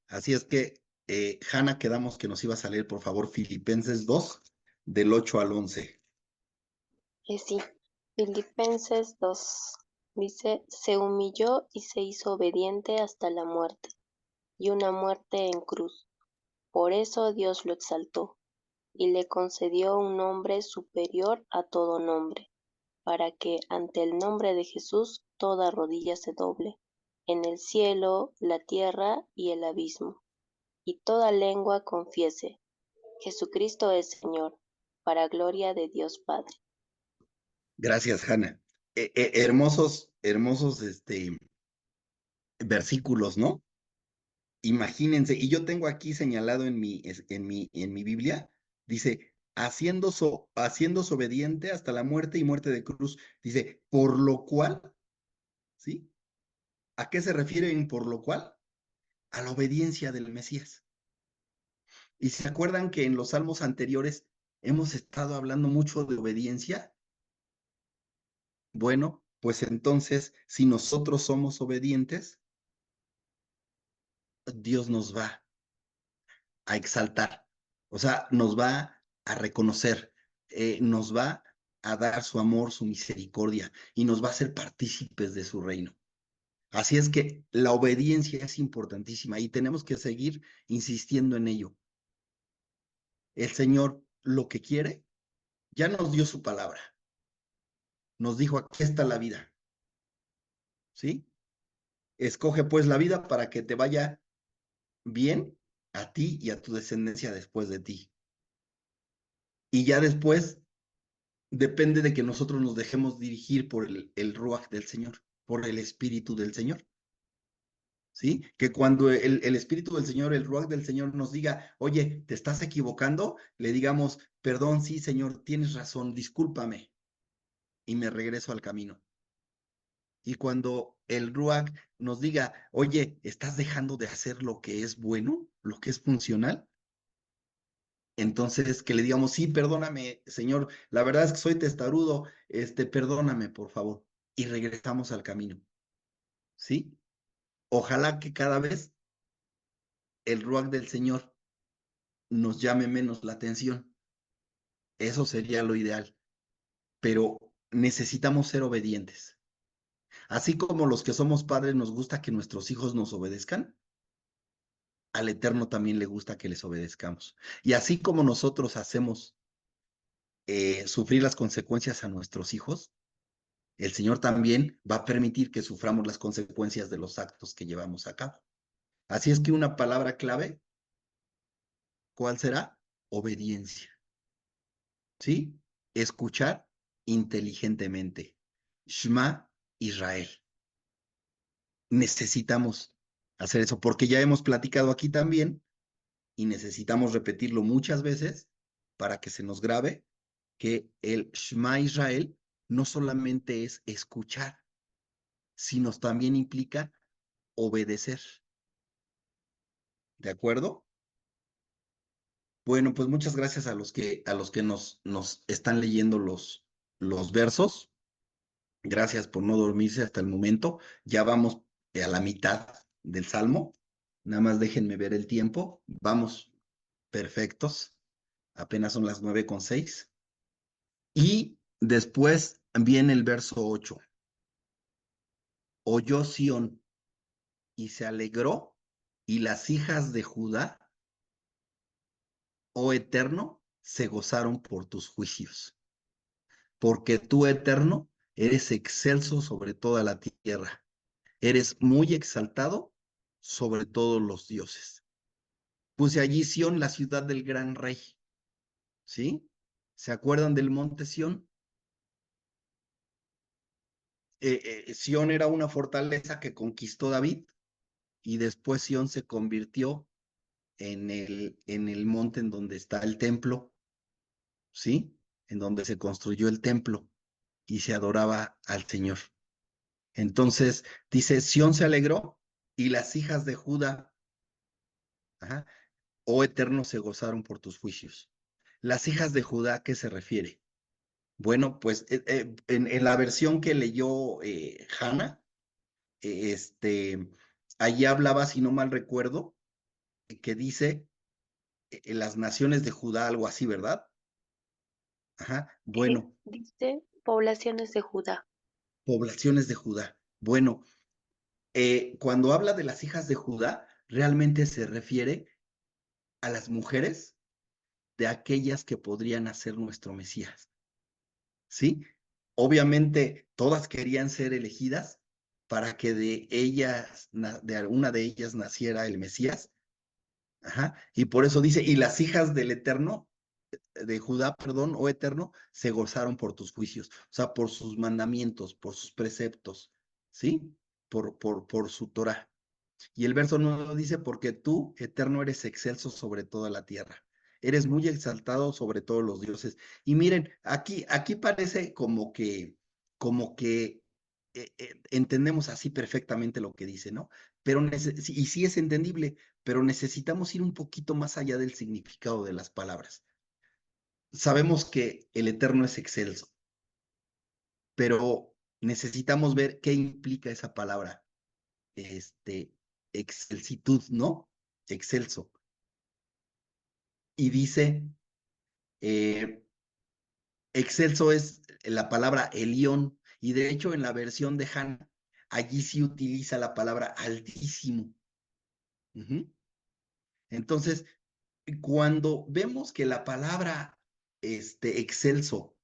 Speaker 1: Así es que, Hanna, quedamos que nos ibas a leer, por favor, Filipenses 2, del 8 al 11.
Speaker 2: Sí, Filipenses 2 dice, se humilló y se hizo obediente hasta la muerte, y una muerte en cruz. Por eso Dios lo exaltó, y le concedió un nombre superior a todo nombre, para que ante el nombre de Jesús toda rodilla se doble, en el cielo, la tierra y el abismo, y toda lengua confiese, Jesucristo es Señor, para gloria de Dios Padre.
Speaker 1: Gracias, Hanna. Hermosos, versículos, ¿no? Imagínense, y yo tengo aquí señalado en mi Biblia, dice, haciéndose obediente hasta la muerte y muerte de cruz. Dice, por lo cual, ¿sí? ¿A qué se refiere en por lo cual? A la obediencia del Mesías. Y se acuerdan que en los salmos anteriores hemos estado hablando mucho de obediencia. Bueno, pues entonces, si nosotros somos obedientes, Dios nos va a exaltar, o sea, nos va a reconocer, nos va a dar su amor, su misericordia y nos va a hacer partícipes de su reino. Así es que la obediencia es importantísima y tenemos que seguir insistiendo en ello. El Señor lo que quiere, ya nos dio su palabra. Nos dijo, aquí está la vida, ¿sí? Escoge pues la vida para que te vaya bien a ti y a tu descendencia después de ti. Y ya después depende de que nosotros nos dejemos dirigir por el Ruach del Señor, por el Espíritu del Señor. ¿Sí? Que cuando el Espíritu del Señor, el Ruach del Señor nos diga, oye, ¿te estás equivocando? Le digamos, perdón, sí, Señor, tienes razón, discúlpame. Y me regreso al camino. Y cuando el Ruach nos diga, oye, ¿estás dejando de hacer lo que es bueno, lo que es funcional? Entonces, que le digamos, sí, perdóname, Señor, la verdad es que soy testarudo, perdóname, por favor. Y regresamos al camino, ¿sí? Ojalá que cada vez el Ruach del Señor nos llame menos la atención. Eso sería lo ideal. Pero necesitamos ser obedientes. Así como los que somos padres nos gusta que nuestros hijos nos obedezcan, al Eterno también le gusta que les obedezcamos. Y así como nosotros hacemos sufrir las consecuencias a nuestros hijos, el Señor también va a permitir que suframos las consecuencias de los actos que llevamos a cabo. Así es que una palabra clave, ¿cuál será? Obediencia. ¿Sí? Escuchar inteligentemente. Shema Israel. Necesitamos hacer eso porque ya hemos platicado aquí también y necesitamos repetirlo muchas veces para que se nos grabe que el Shema Israel no solamente es escuchar, sino también implica obedecer. ¿De acuerdo? Bueno, pues muchas gracias a los que nos están leyendo los versos. Gracias por no dormirse hasta el momento. Ya vamos a la mitad del Salmo. Nada más déjenme ver el tiempo. Vamos perfectos. Apenas son las 9:06. Y después viene el verso 8. Oyó Sión y se alegró, y las hijas de Judá, oh Eterno, se gozaron por tus juicios. Porque tú, Eterno, eres excelso sobre toda la tierra. Eres muy exaltado sobre todos los dioses. Puse allí Sión, la ciudad del gran rey. ¿Sí? ¿Se acuerdan del monte Sión? Sión era una fortaleza que conquistó David y después Sión se convirtió en el monte en donde está el templo, ¿sí? En donde se construyó el templo y se adoraba al Señor. Entonces, dice, Sión se alegró y las hijas de Judá, ajá, oh Eterno, se gozaron por tus juicios. Las hijas de Judá, ¿a qué se refiere? Bueno, pues en la versión que leyó Hannah, allí hablaba, si no mal recuerdo, que dice las naciones de Judá, algo así, ¿verdad? Ajá, bueno,
Speaker 2: Dice poblaciones de Judá.
Speaker 1: poblaciones de Judá. Bueno, cuando habla de las hijas de Judá, realmente se refiere a las mujeres de aquellas que podrían hacer nuestro Mesías, ¿sí? Obviamente todas querían ser elegidas para que de ellas, de alguna de ellas naciera el Mesías, ajá, y por eso dice, y las hijas del Eterno, de Judá, perdón, oh Eterno, se gozaron por tus juicios, o sea, por sus mandamientos, por sus preceptos, ¿sí? Por su Torah. Y el verso 9 dice, porque tú, Eterno, eres excelso sobre toda la tierra. Eres muy exaltado sobre todos los dioses. Y miren, aquí parece como que entendemos así perfectamente lo que dice, ¿no? Pero, y sí es entendible, pero necesitamos ir un poquito más allá del significado de las palabras. Sabemos que el Eterno es excelso, pero necesitamos ver qué implica esa palabra, excelsitud, ¿no? Excelso. Y dice, eh, excelso es la palabra Elión, y de hecho en la versión de Hannah, allí sí utiliza la palabra altísimo. Entonces, cuando vemos que la palabra excelso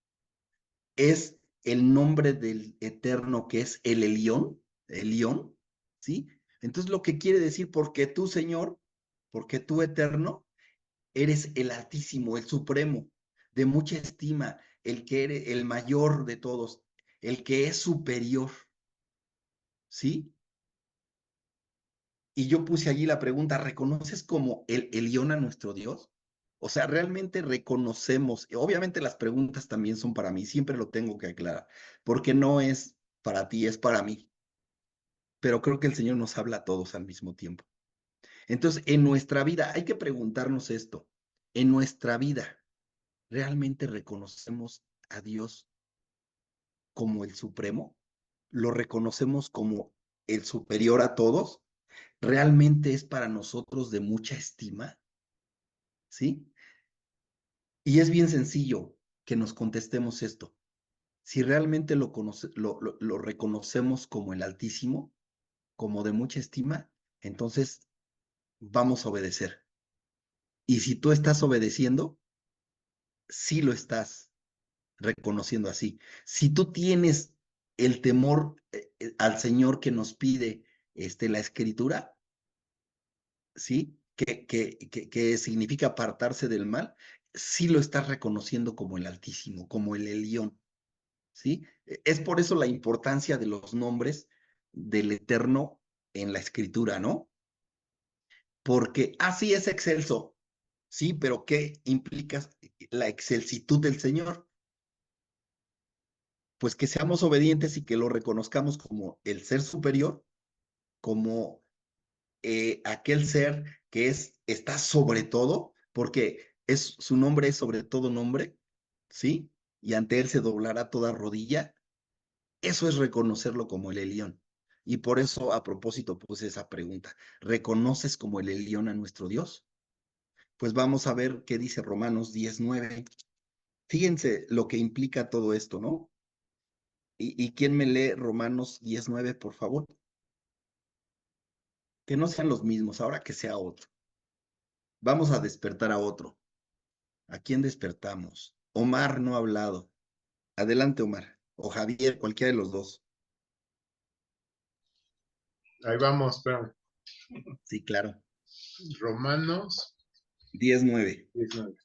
Speaker 1: es el nombre del Eterno, que es el Elión, ¿sí? Entonces lo que quiere decir, porque tú, Señor, porque tú, Eterno, eres el Altísimo, el Supremo, de mucha estima, el que eres el mayor de todos, el que es superior, ¿sí? Y yo puse allí la pregunta, ¿reconoces como el Elión a nuestro Dios? O sea, realmente reconocemos, obviamente las preguntas también son para mí, siempre lo tengo que aclarar, porque no es para ti, es para mí, pero creo que el Señor nos habla a todos al mismo tiempo. Entonces, en nuestra vida hay que preguntarnos esto, en nuestra vida, ¿realmente reconocemos a Dios como el Supremo? ¿Lo reconocemos como el superior a todos? ¿Realmente es para nosotros de mucha estima? ¿Sí? Y es bien sencillo que nos contestemos esto. Si realmente lo reconocemos como el Altísimo, como de mucha estima, entonces vamos a obedecer. Y si tú estás obedeciendo, sí lo estás reconociendo así. Si tú tienes el temor al Señor que nos pide la Escritura, ¿sí? Que significa apartarse del mal, sí lo estás reconociendo como el Altísimo, como el Elión, ¿sí? Es por eso la importancia de los nombres del Eterno en la Escritura, ¿no? Porque así es excelso, sí, pero ¿qué implica la excelsitud del Señor? Pues que seamos obedientes y que lo reconozcamos como el ser superior, como aquel ser que está sobre todo, porque su nombre es sobre todo nombre, ¿sí? Y ante él se doblará toda rodilla. Eso es reconocerlo como el Elión. Y por eso, a propósito, puse esa pregunta. ¿Reconoces como el Elión a nuestro Dios? Pues vamos a ver qué dice Romanos 10:9. Fíjense lo que implica todo esto, ¿no? ¿Y quién me lee Romanos 10:9, por favor? Que no sean los mismos, ahora que sea otro. Vamos a despertar a otro. ¿A quién despertamos? Omar no ha hablado. Adelante, Omar. O Javier, cualquiera de los dos.
Speaker 10: Ahí vamos, espérame.
Speaker 1: Sí, claro.
Speaker 10: Romanos
Speaker 1: 10:9.
Speaker 10: 19.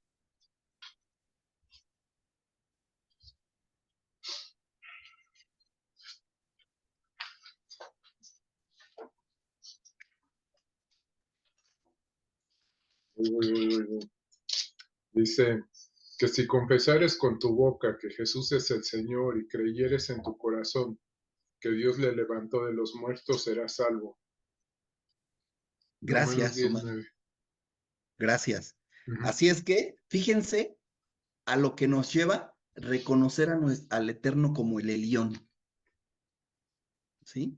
Speaker 10: Dice que si confesares con tu boca que Jesús es el Señor y creyeres en tu corazón que Dios le levantó de los muertos, serás salvo. Romanos
Speaker 1: Gracias, Omar.
Speaker 10: 10:9.
Speaker 1: Gracias.
Speaker 10: Ujú.
Speaker 1: Así es que, fíjense a lo que nos lleva reconocer al Eterno como el Elión. ¿Sí?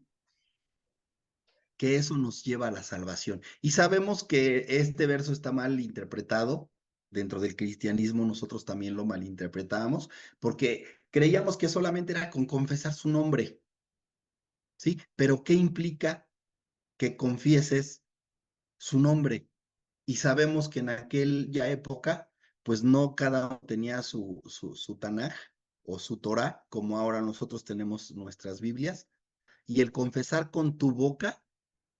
Speaker 1: Que eso nos lleva a la salvación. Y sabemos que este verso está mal interpretado. Dentro del cristianismo nosotros también lo malinterpretábamos, porque creíamos que solamente era con confesar su nombre. ¿Sí? Pero ¿qué implica que confieses su nombre? Y sabemos que en aquella época, pues no cada uno tenía su Tanaj o su Torah, como ahora nosotros tenemos nuestras Biblias, y el confesar con tu boca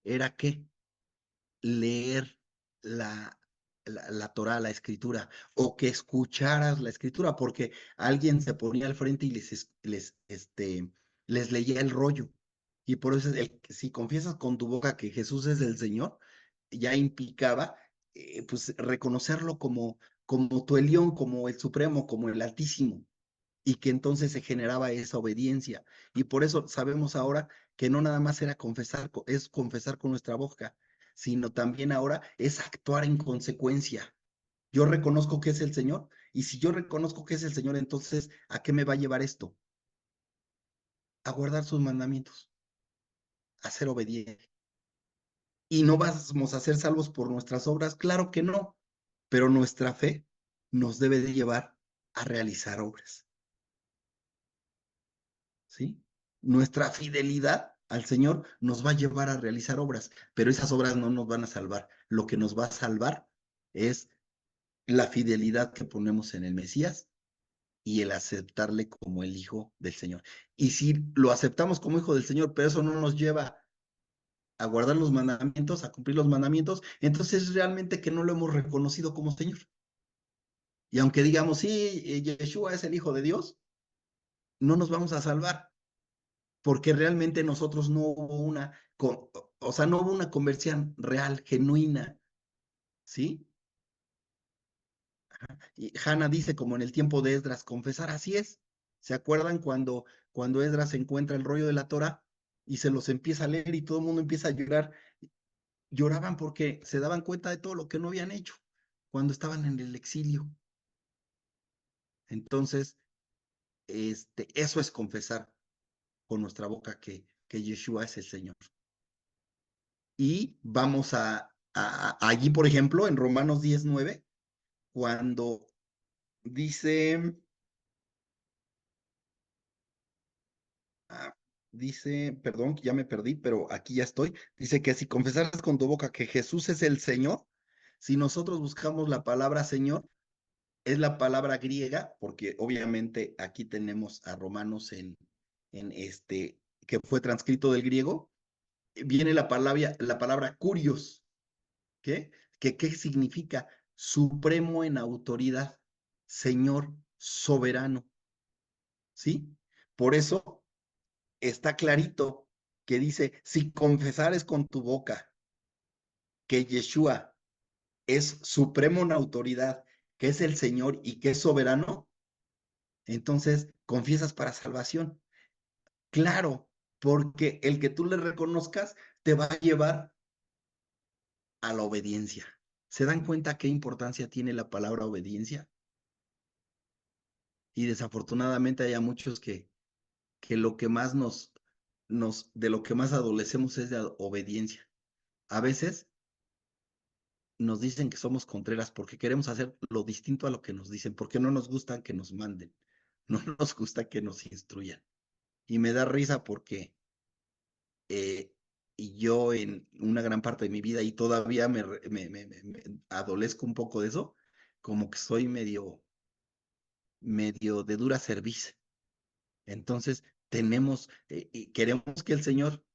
Speaker 1: era ¿qué? Leer la Torah, la escritura, o que escucharas la escritura, porque alguien se ponía al frente y les leía el rollo. Y por eso si confiesas con tu boca que Jesús es el Señor, ya implicaba pues reconocerlo como tu Elión, como el Supremo, como el Altísimo, y que entonces se generaba esa obediencia. Y por eso sabemos ahora que no nada más era confesar, es confesar con nuestra boca, sino también ahora es actuar en consecuencia. Yo reconozco que es el Señor, y si yo reconozco que es el Señor, entonces, ¿a qué me va a llevar esto? A guardar sus mandamientos, a ser obediente. ¿Y no vamos a ser salvos por nuestras obras? Claro que no, pero nuestra fe nos debe de llevar a realizar obras. ¿Sí? Nuestra fidelidad al Señor nos va a llevar a realizar obras, pero esas obras no nos van a salvar. Lo que nos va a salvar es la fidelidad que ponemos en el Mesías y el aceptarle como el Hijo del Señor. Y si lo aceptamos como Hijo del Señor, pero eso no nos lleva a guardar los mandamientos, a cumplir los mandamientos, entonces es realmente que no lo hemos reconocido como Señor. Y aunque digamos, sí, Yeshua es el Hijo de Dios, no nos vamos a salvar, porque realmente nosotros no hubo o sea, no hubo una conversión real, genuina, ¿sí? Y Hannah dice, como en el tiempo de Esdras, confesar, así es. ¿Se acuerdan cuando Esdras encuentra el rollo de la Torah y se los empieza a leer y todo el mundo empieza a llorar? Lloraban porque se daban cuenta de todo lo que no habían hecho cuando estaban en el exilio. Entonces, eso es confesar con nuestra boca que Yeshua es el Señor. Y vamos allí, por ejemplo, en Romanos 10:9, cuando dice, perdón, que ya me perdí, pero aquí ya estoy, dice que si confesaras con tu boca que Jesús es el Señor, si nosotros buscamos la palabra Señor, es la palabra griega, porque obviamente aquí tenemos a Romanos que fue transcrito del griego, viene la palabra kurios, ¿qué? ¿Qué significa? Supremo en autoridad, Señor soberano, ¿sí? Por eso está clarito que dice, si confesares con tu boca que Yeshua es supremo en autoridad, que es el Señor y que es soberano, entonces confiesas para salvación. Claro, porque el que tú le reconozcas te va a llevar a la obediencia. ¿Se dan cuenta qué importancia tiene la palabra obediencia? Y desafortunadamente hay muchos que lo que más de lo que más adolecemos es de obediencia. A veces nos dicen que somos contreras porque queremos hacer lo distinto a lo que nos dicen, porque no nos gusta que nos manden, no nos gusta que nos instruyan. Y me da risa porque y yo en una gran parte de mi vida y todavía me adolezco un poco de eso, como que soy medio de dura cerviz. Entonces queremos que el Señor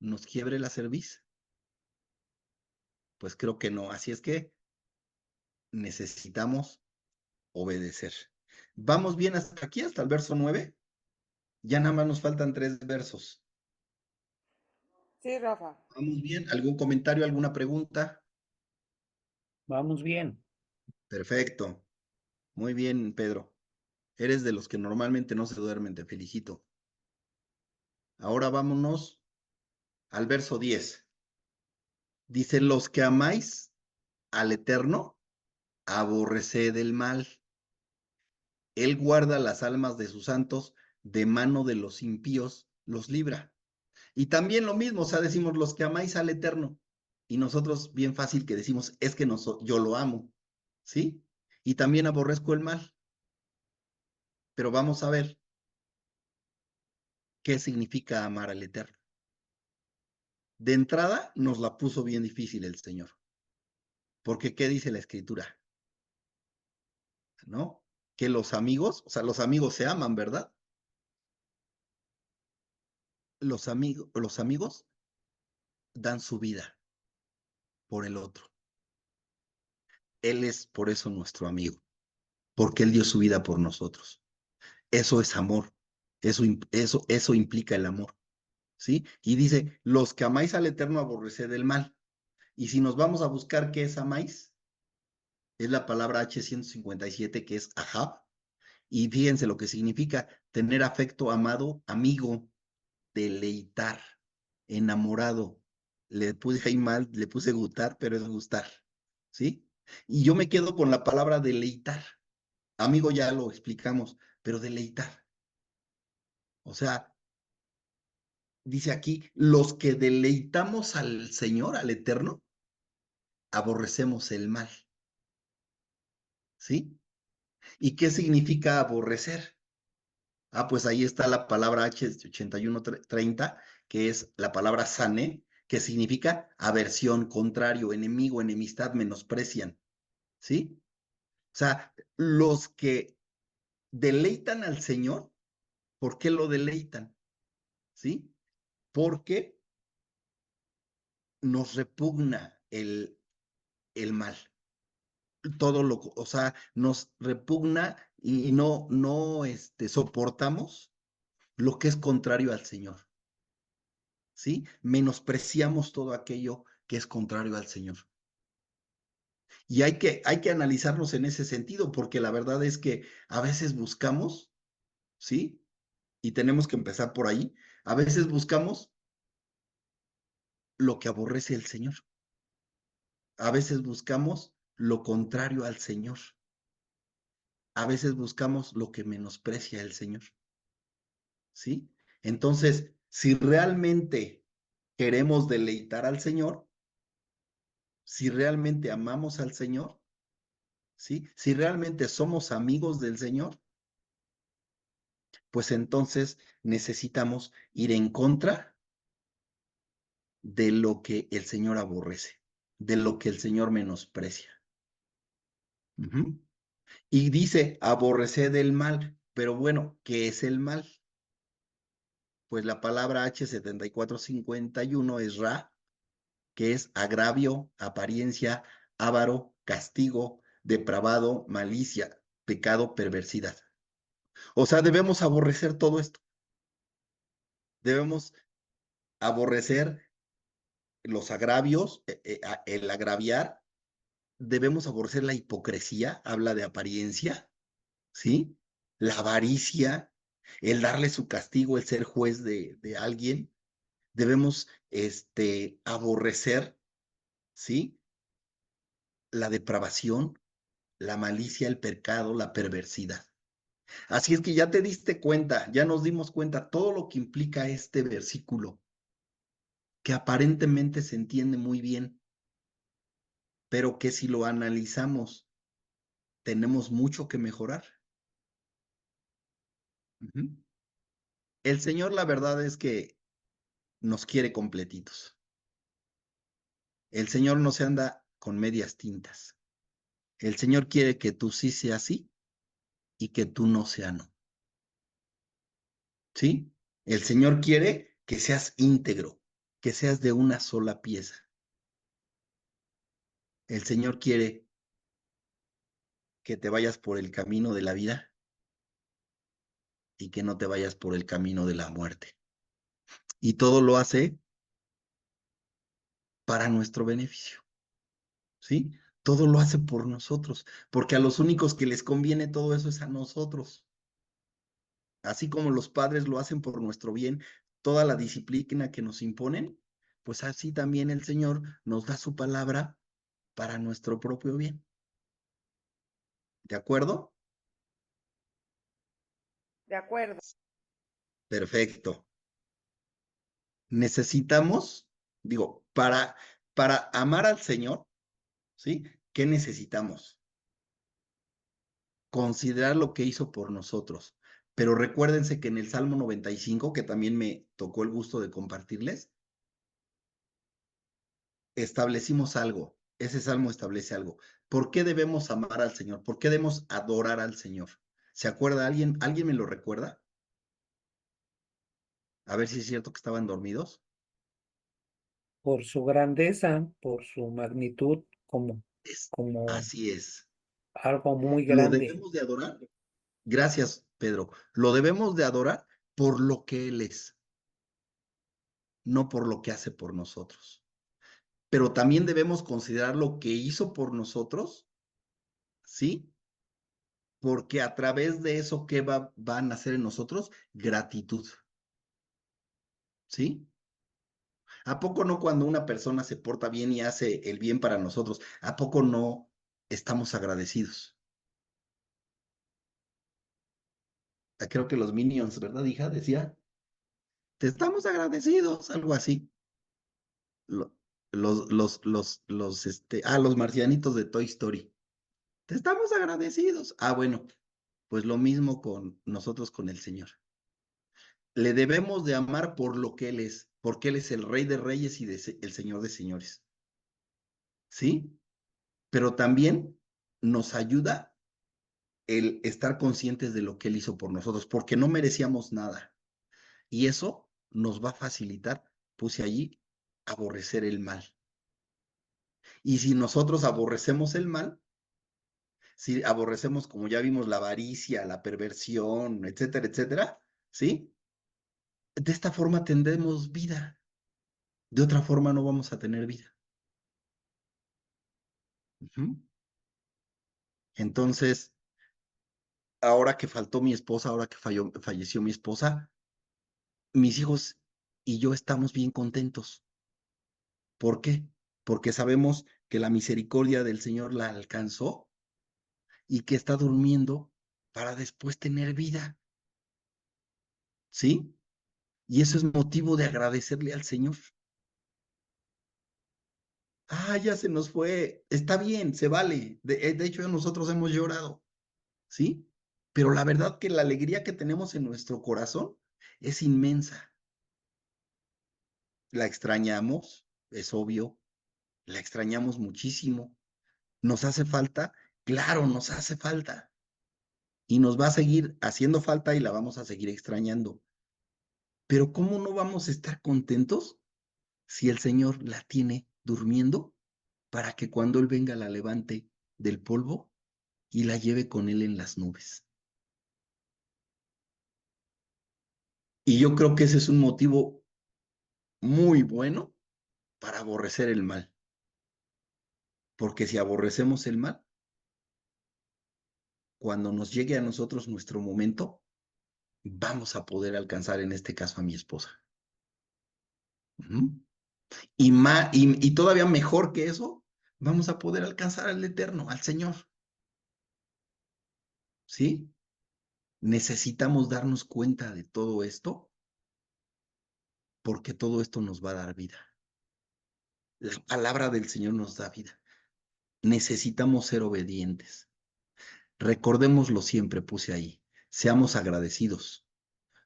Speaker 1: nos quiebre la cerviz. Pues creo que no. Así es que necesitamos obedecer. Vamos bien hasta aquí, hasta el verso 9. Ya nada más nos faltan 3 versos.
Speaker 5: Sí, Rafa.
Speaker 1: Vamos bien. ¿Algún comentario, alguna pregunta?
Speaker 3: Vamos bien.
Speaker 1: Perfecto. Muy bien, Pedro. Eres de los que normalmente no se duermen, te felicito. Ahora vámonos al verso 10. Dice, los que amáis al Eterno, aborreced el mal. Él guarda las almas de sus santos, de mano de los impíos los libra. Y también lo mismo, o sea, decimos los que amáis al Eterno. Y nosotros bien fácil que decimos, es que yo lo amo, ¿sí? Y también aborrezco el mal. Pero vamos a ver qué significa amar al Eterno. De entrada nos la puso bien difícil el Señor. Porque ¿qué dice la Escritura? ¿No? Que los amigos, o sea, los amigos se aman, ¿verdad? Los amigos dan su vida por el otro. Él es por eso nuestro amigo, porque Él dio su vida por nosotros. Eso es amor, eso implica el amor, ¿sí? Y dice, los que amáis al Eterno aborreced el mal. Y si nos vamos a buscar qué es amáis, es la palabra H157 que es ahab, y fíjense lo que significa tener afecto, amado, amigo, deleitar, enamorado. Le puse ahí mal, le puse gustar, pero es gustar, ¿sí? Y yo me quedo con la palabra deleitar. Amigo ya lo explicamos, pero deleitar. O sea, dice aquí, los que deleitamos al Señor, al Eterno, aborrecemos el mal, ¿sí? ¿Y qué significa aborrecer? Ah, pues ahí está la palabra H8130, que es la palabra sane, que significa aversión, contrario, enemigo, enemistad, menosprecian, ¿sí? O sea, los que deleitan al Señor, ¿por qué lo deleitan? ¿Sí? Porque nos repugna el mal. Todo lo, o sea, nos repugna y no soportamos lo que es contrario al Señor. ¿Sí? Menospreciamos todo aquello que es contrario al Señor. Y hay que analizarnos en ese sentido, porque la verdad es que a veces buscamos, ¿sí? Y tenemos que empezar por ahí, a veces buscamos lo que aborrece el Señor. A veces buscamos lo contrario al Señor. A veces buscamos lo que menosprecia el Señor. ¿Sí? Entonces, si realmente queremos deleitar al Señor, si realmente amamos al Señor, ¿sí? Si realmente somos amigos del Señor, pues entonces necesitamos ir en contra de lo que el Señor aborrece, de lo que el Señor menosprecia. Y dice, aborrecer del mal, pero bueno, ¿qué es el mal? Pues la palabra H7451 es ra, que es agravio, apariencia, avaro, castigo, depravado, malicia, pecado, perversidad. O sea, debemos aborrecer todo esto. Debemos aborrecer los agravios, el agraviar. Debemos aborrecer la hipocresía, habla de apariencia, ¿sí? La avaricia, el darle su castigo, el ser juez de alguien. Debemos aborrecer, ¿sí? La depravación, la malicia, el pecado, la perversidad. Así es que ya te diste cuenta, ya nos dimos cuenta todo lo que implica este versículo, que aparentemente se entiende muy bien, pero que si lo analizamos, tenemos mucho que mejorar. El Señor, la verdad es que nos quiere completitos. El Señor no se anda con medias tintas. El Señor quiere que tú sí seas sí y que tú no seas no. ¿Sí? El Señor quiere que seas íntegro, que seas de una sola pieza. El Señor quiere que te vayas por el camino de la vida y que no te vayas por el camino de la muerte. Y todo lo hace para nuestro beneficio. ¿Sí? todo lo hace por nosotros, porque a los únicos que les conviene todo eso es a nosotros. Así como los padres lo hacen por nuestro bien, toda la disciplina que nos imponen, pues así también el Señor nos da su palabra para nuestro propio bien. ¿De acuerdo?
Speaker 5: De acuerdo.
Speaker 1: Perfecto. Necesitamos, digo, para amar al Señor, ¿sí? ¿Qué necesitamos? Considerar lo que hizo por nosotros. Pero recuérdense que en el Salmo 95, que también me tocó el gusto de compartirles, establecimos algo. Ese salmo establece algo. ¿Por qué debemos amar al Señor? ¿Por qué debemos adorar al Señor? ¿Se acuerda alguien? ¿Alguien me lo recuerda? A ver si es cierto que estaban dormidos.
Speaker 3: Por su grandeza, por su magnitud, como
Speaker 1: Así es.
Speaker 3: algo muy
Speaker 1: Lo
Speaker 3: grande.
Speaker 1: debemos de adorar. Gracias, Pedro. Lo debemos de adorar por lo que Él es, no por lo que hace por nosotros. Pero también debemos considerar lo que hizo por nosotros, ¿sí? Porque a través de eso, ¿qué va a nacer en nosotros? Gratitud, ¿sí? ¿A poco no cuando una persona se porta bien y hace el bien para nosotros, a poco no estamos agradecidos? Creo que los Minions, ¿verdad, hija? Decía, te estamos agradecidos, algo así. Lo- los marcianitos de Toy Story. Te estamos agradecidos. Ah, bueno, pues lo mismo con nosotros, con el Señor. Le debemos de amar por lo que Él es, porque Él es el Rey de Reyes y el Señor de Señores. ¿Sí? Pero también nos ayuda el estar conscientes de lo que Él hizo por nosotros, porque no merecíamos nada. Y eso nos va a facilitar, puse allí, aborrecer el mal. Y si nosotros aborrecemos el mal, si aborrecemos, como ya vimos, la avaricia, la perversión, etcétera, etcétera, ¿sí? De esta forma tendremos vida. De otra forma no vamos a tener vida. Ujú. Entonces, ahora que faltó mi esposa, ahora que falleció mi esposa, mis hijos y yo estamos bien contentos. ¿Por qué? Porque sabemos que la misericordia del Señor la alcanzó y que está durmiendo para después tener vida. ¿Sí? Y eso es motivo de agradecerle al Señor. Ah, ya se nos fue. Está bien, se vale. De hecho, nosotros hemos llorado, ¿sí? Pero la verdad que la alegría que tenemos en nuestro corazón es inmensa. La extrañamos, es obvio, la extrañamos muchísimo. ¿Nos hace falta? Claro, nos hace falta. Y nos va a seguir haciendo falta y la vamos a seguir extrañando. Pero ¿cómo no vamos a estar contentos si el Señor la tiene durmiendo para que cuando Él venga la levante del polvo y la lleve con Él en las nubes? Y yo creo que ese es un motivo muy bueno para aborrecer el mal. Porque si aborrecemos el mal, cuando nos llegue a nosotros nuestro momento, vamos a poder alcanzar, en este caso, a mi esposa. Y todavía mejor que eso, vamos a poder alcanzar al Eterno, al Señor. ¿Sí? Necesitamos darnos cuenta de todo esto, porque todo esto nos va a dar vida. La palabra del Señor nos da vida. Necesitamos ser obedientes. Recordémoslo siempre, puse ahí. Seamos agradecidos.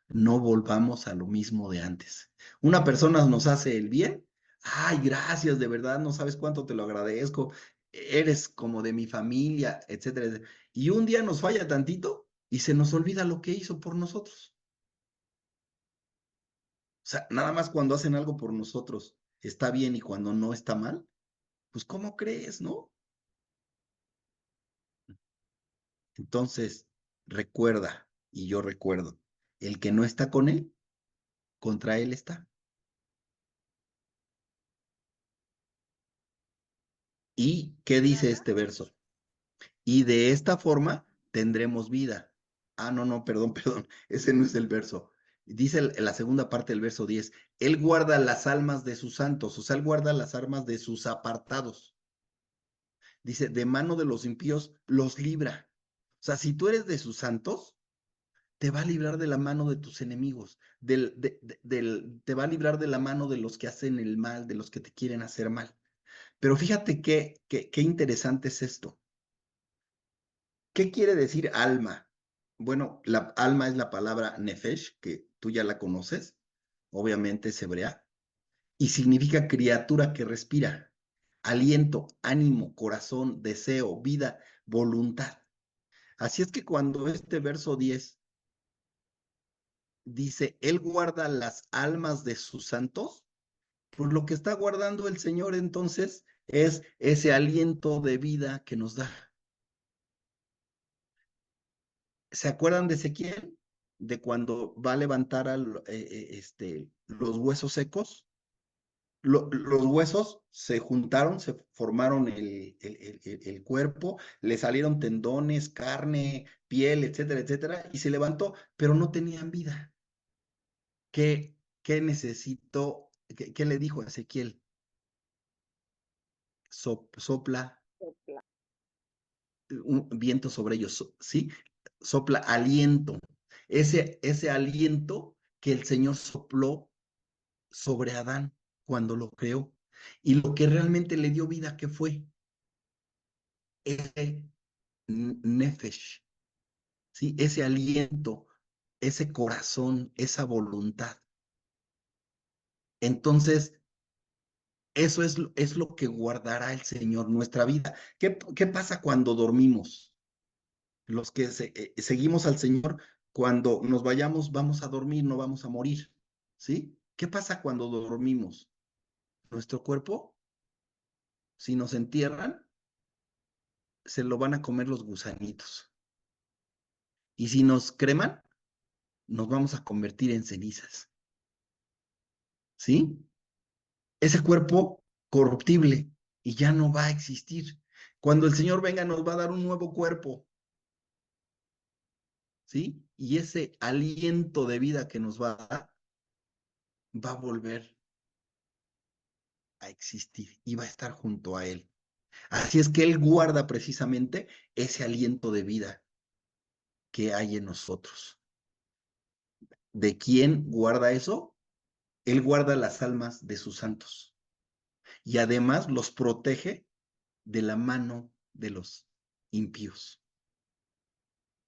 Speaker 1: No volvamos a lo mismo de antes. Una persona nos hace el bien. Ay, gracias, de verdad, no sabes cuánto te lo agradezco. Eres como de mi familia, etcétera, etcétera. Y un día nos falla tantito y se nos olvida lo que hizo por nosotros. O sea, nada más cuando hacen algo por nosotros está bien y cuando no está mal, pues ¿cómo crees, no? Entonces, recuerda, y yo recuerdo, el que no está con él, contra él está. ¿Y qué dice este verso? Y de esta forma tendremos vida. Ah, no, perdón, ese no es el verso. Dice en la segunda parte del verso 10, Él guarda las almas de sus santos, o sea, Él guarda las almas de sus apartados. Dice, de mano de los impíos los libra. O sea, si tú eres de sus santos, te va a librar de la mano de tus enemigos, te va a librar de la mano de los que hacen el mal, de los que te quieren hacer mal. Pero fíjate qué interesante es esto. ¿Qué quiere decir alma? Bueno, la alma es la palabra nefesh, que tú ya la conoces, obviamente es hebrea, y significa criatura que respira, aliento, ánimo, corazón, deseo, vida, voluntad. Así es que cuando este verso 10 dice, Él guarda las almas de sus santos, pues lo que está guardando el Señor entonces es ese aliento de vida que nos da. ¿Se acuerdan de Ezequiel? De cuando va a levantar los huesos secos. Los huesos se juntaron, se formaron el cuerpo, le salieron tendones, carne, piel, etcétera, etcétera, y se levantó, pero no tenían vida. ¿Qué necesitó? ¿Qué le dijo a Ezequiel? Sopla un viento sobre ellos, ¿sí? Sopla aliento. Ese aliento que el Señor sopló sobre Adán cuando lo creó. Y lo que realmente le dio vida, ¿qué fue? Ese nefesh, ¿sí? Ese aliento, ese corazón, esa voluntad. Entonces, eso es lo que guardará el Señor, nuestra vida. ¿Qué pasa cuando dormimos? Los que seguimos al Señor, cuando nos vayamos, vamos a dormir, no vamos a morir, ¿sí? ¿Qué pasa cuando dormimos? Nuestro cuerpo, si nos entierran, se lo van a comer los gusanitos. Y si nos creman, nos vamos a convertir en cenizas, ¿sí? Ese cuerpo corruptible y ya no va a existir. Cuando el Señor venga, nos va a dar un nuevo cuerpo, ¿sí? Y ese aliento de vida que nos va a dar, va a volver a existir y va a estar junto a Él. Así es que Él guarda precisamente ese aliento de vida que hay en nosotros. ¿De quién guarda eso? Él guarda las almas de sus santos y además los protege de la mano de los impíos.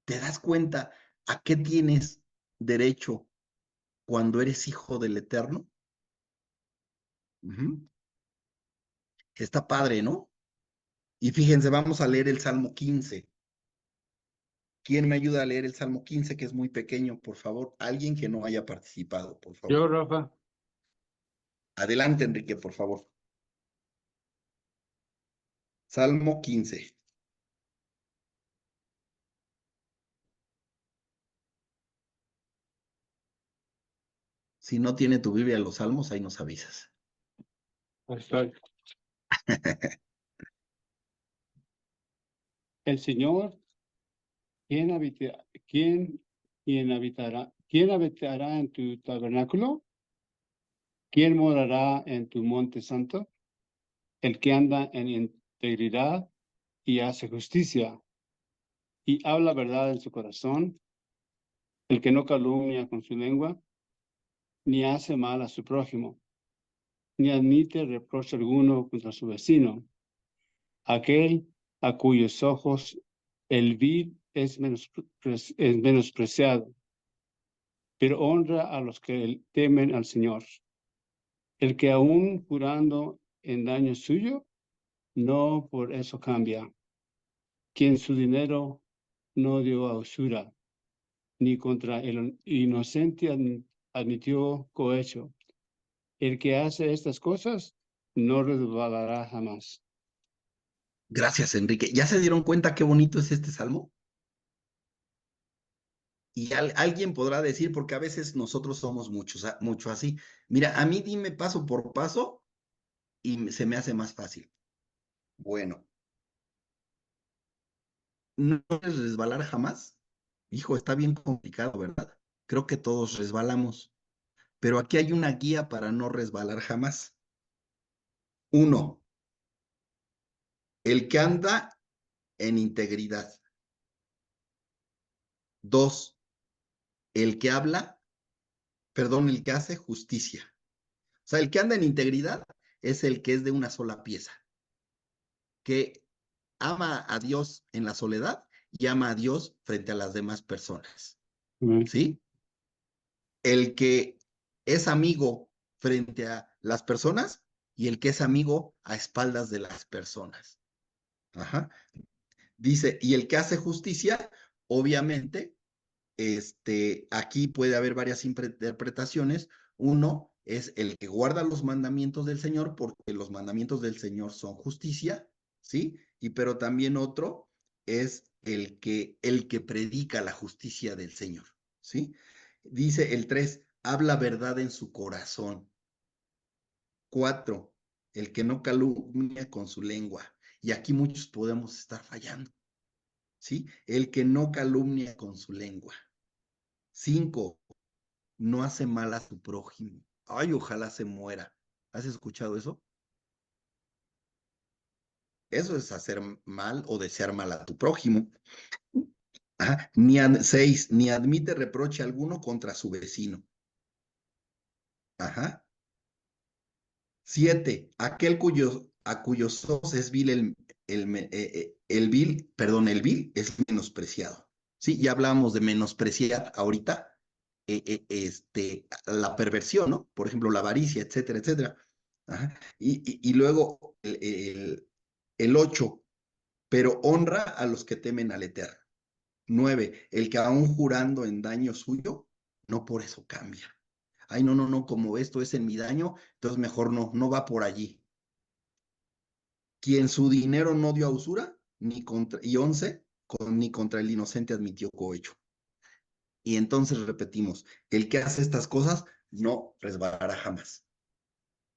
Speaker 1: ¿Te das cuenta a qué tienes derecho cuando eres hijo del Eterno? Está padre, ¿no? Y fíjense, vamos a leer el Salmo 15. ¿Quién me ayuda a leer el Salmo 15, que es muy pequeño, por favor? Alguien que no haya participado, por favor.
Speaker 11: Yo, Rafa.
Speaker 1: Adelante, Enrique, por favor. Salmo 15. Si no tiene tu Biblia los Salmos, ahí nos avisas.
Speaker 11: Ahí estoy. El Señor, ¿quién habitará en tu tabernáculo? ¿Quién morará en tu monte santo? El que anda en integridad y hace justicia y habla verdad en su corazón, el que no calumnia con su lengua, ni hace mal a su prójimo, ni admite reproche alguno contra su vecino. Aquel a cuyos ojos el vil es menospreciado, pero honra a los que temen al Señor. El que aún jurando en daño suyo, no por eso cambia. Quien su dinero no dio a usura, ni contra el inocente admitió cohecho. El que hace estas cosas no resbalará jamás.
Speaker 1: Gracias, Enrique. ¿Ya se dieron cuenta qué bonito es este salmo? Y alguien podrá decir, porque a veces nosotros somos mucho así. Mira, a mí dime paso por paso y se me hace más fácil. Bueno, ¿no quieres resbalar jamás? Hijo, está bien complicado, ¿verdad? Creo que todos resbalamos, pero aquí hay una guía para no resbalar jamás. 1, el que anda en integridad. 2, el que habla, perdón, el que hace justicia. O sea, el que anda en integridad es el que es de una sola pieza, que ama a Dios en la soledad y ama a Dios frente a las demás personas. ¿Sí? El que es amigo frente a las personas y el que es amigo a espaldas de las personas. Ajá. Dice, y el que hace justicia, obviamente, aquí puede haber varias interpretaciones. Uno es el que guarda los mandamientos del Señor, porque los mandamientos del Señor son justicia, ¿sí? Pero también otro es el que predica la justicia del Señor, ¿sí? Dice el 3, habla verdad en su corazón. 4, el que no calumnia con su lengua. Y aquí muchos podemos estar fallando, ¿sí? El que no calumnia con su lengua. 5, no hace mal a su prójimo. Ay, ojalá se muera. ¿Has escuchado eso? Eso es hacer mal o desear mal a tu prójimo. Ajá. 6, ni admite reproche alguno contra su vecino. Ajá. 7, aquel a cuyos ojos es vil el vil es menospreciado. Sí, ya hablábamos de menospreciar ahorita la perversión, ¿no? Por ejemplo, la avaricia, etcétera, etcétera. Ajá. Y luego el 8, pero honra a los que temen al Eterno. 9, el que aún jurando en daño suyo, no por eso cambia. Ay, no, no, no, como esto es en mi daño, entonces mejor no va por allí. Quien su dinero no dio a usura, y 11, ni contra el inocente admitió cohecho. Y entonces repetimos, el que hace estas cosas no resbalará jamás.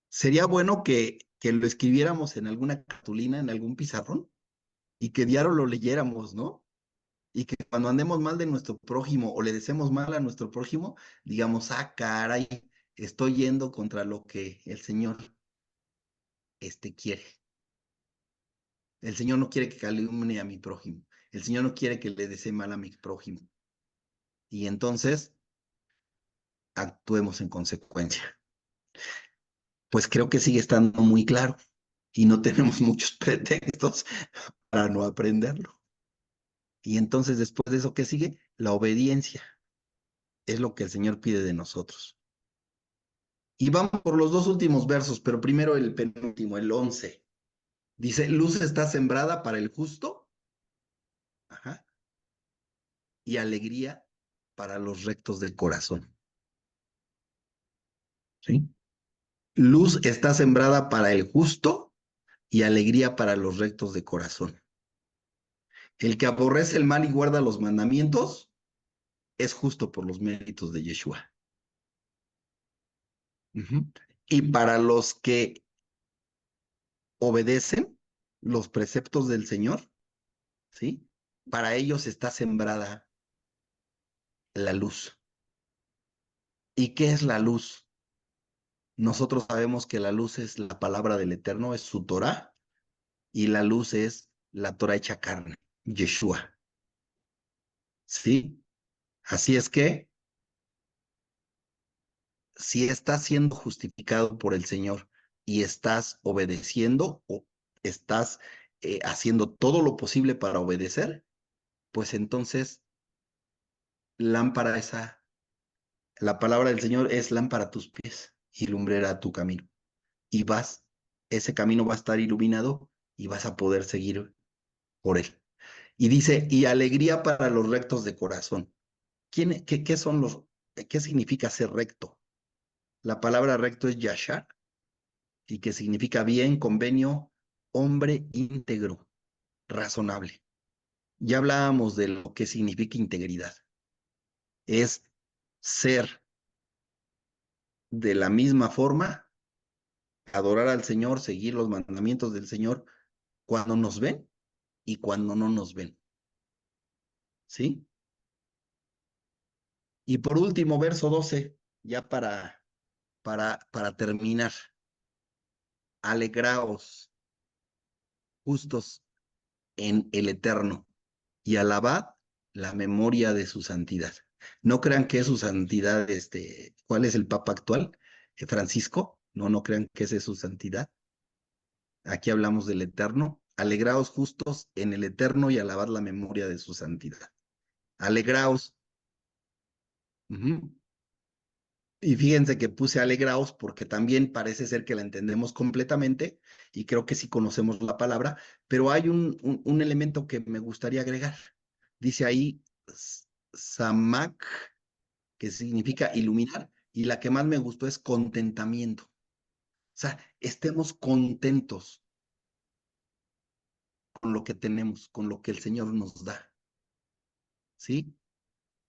Speaker 1: Sería bueno que lo escribiéramos en alguna cartulina, en algún pizarrón, y que diario lo leyéramos, ¿no? Y que cuando andemos mal de nuestro prójimo o le deseemos mal a nuestro prójimo, digamos, caray, estoy yendo contra lo que el Señor quiere. El Señor no quiere que calumnie a mi prójimo. El Señor no quiere que le desee mal a mi prójimo. Y entonces, actuemos en consecuencia. Pues creo que sigue estando muy claro y no tenemos muchos pretextos para no aprenderlo. Y entonces, después de eso, ¿qué sigue? La obediencia. Es lo que el Señor pide de nosotros. Y vamos por los dos últimos versos, pero primero el penúltimo, el 11. Dice, luz está sembrada para el justo, ajá, y alegría para los rectos del corazón. ¿Sí? Luz está sembrada para el justo y alegría para los rectos de corazón. El que aborrece el mal y guarda los mandamientos es justo por los méritos de Yeshua. Y para los que obedecen los preceptos del Señor, ¿sí? Para ellos está sembrada la luz. ¿Y qué es la luz? Nosotros sabemos que la luz es la palabra del Eterno, es su Torah, y la luz es la Torah hecha carne, Yeshua. ¿Sí? Así es que, si estás siendo justificado por el Señor y estás obedeciendo o estás haciendo todo lo posible para obedecer, pues entonces lámpara la palabra del Señor es lámpara a tus pies y lumbrera a tu camino. Y ese camino va a estar iluminado y vas a poder seguir por él. Y dice, y alegría para los rectos de corazón. ¿Qué significa ser recto? La palabra recto es yashar, y que significa bien, convenio, hombre íntegro, razonable. Ya hablábamos de lo que significa integridad. Es ser de la misma forma, adorar al Señor, seguir los mandamientos del Señor, cuando nos ven y cuando no nos ven. ¿Sí? Y por último, verso 12, ya para terminar. Alegraos, justos en el Eterno, y alabad la memoria de su santidad. No crean que es su santidad, ¿cuál es el Papa actual? Francisco. No, no crean que esa es su santidad. Aquí hablamos del Eterno. Alegraos justos en el Eterno y alabad la memoria de su santidad. Alegraos. Ujú. Y fíjense que puse alegraos porque también parece ser que la entendemos completamente y creo que sí conocemos la palabra, pero hay un elemento que me gustaría agregar. Dice ahí samak, que significa iluminar, y la que más me gustó es contentamiento. O sea, estemos contentos con lo que tenemos, con lo que el Señor nos da. ¿Sí?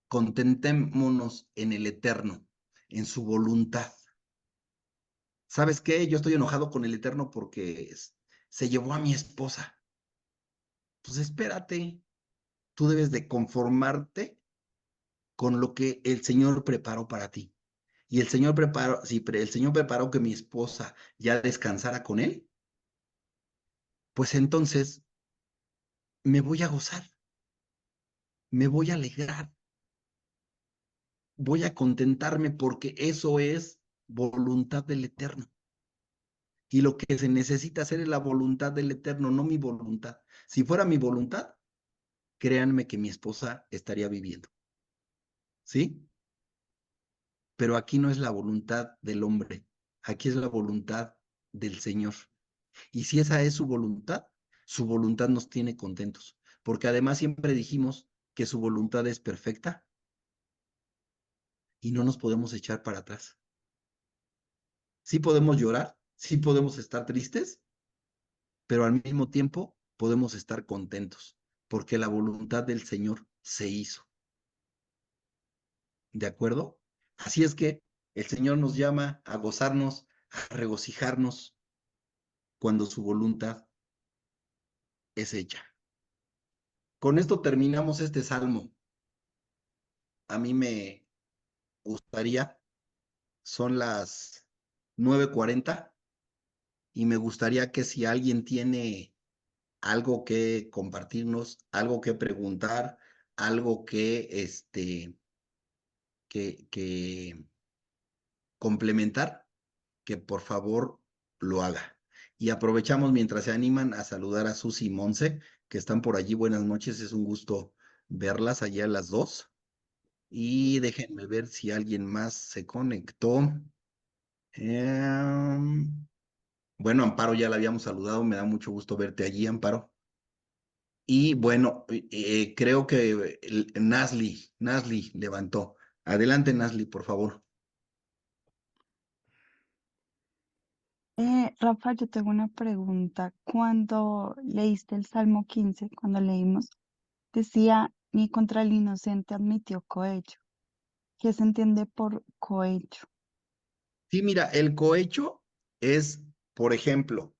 Speaker 1: Contentémonos en el Eterno, en su voluntad. ¿Sabes qué? Yo estoy enojado con el Eterno porque se llevó a mi esposa. Pues espérate, tú debes de conformarte con lo que el Señor preparó para ti. Y el Señor preparó, si el Señor preparó que mi esposa ya descansara con él, pues entonces me voy a gozar, me voy a alegrar, voy a contentarme porque eso es voluntad del Eterno. Y lo que se necesita hacer es la voluntad del Eterno, no mi voluntad. Si fuera mi voluntad, créanme que mi esposa estaría viviendo. ¿Sí? Pero aquí no es la voluntad del hombre, aquí es la voluntad del Señor. Y si esa es su voluntad nos tiene contentos, porque además siempre dijimos que su voluntad es perfecta y no nos podemos echar para atrás. Sí podemos llorar, sí podemos estar tristes, pero al mismo tiempo podemos estar contentos, porque la voluntad del Señor se hizo. ¿De acuerdo? Así es que el Señor nos llama a gozarnos, a regocijarnos cuando su voluntad es hecha. Con esto terminamos este salmo. A mí me gustaría, son las 9:40 y me gustaría que si alguien tiene algo que compartirnos, algo que preguntar, algo que complementar, que por favor lo haga. Y aprovechamos mientras se animan a saludar a Susi y Monse, que están por allí. Buenas noches, es un gusto verlas allá a las dos. Y déjenme ver si alguien más se conectó. Bueno, Amparo ya la habíamos saludado, me da mucho gusto verte allí, Amparo. Y bueno, creo que Nasli levantó. Adelante, Nasli, por favor.
Speaker 9: Rafa, yo tengo una pregunta. Cuando leíste el Salmo 15, cuando leímos, decía, ni contra el inocente admitió cohecho. ¿Qué se entiende por cohecho?
Speaker 1: Sí, mira, el cohecho es, por ejemplo,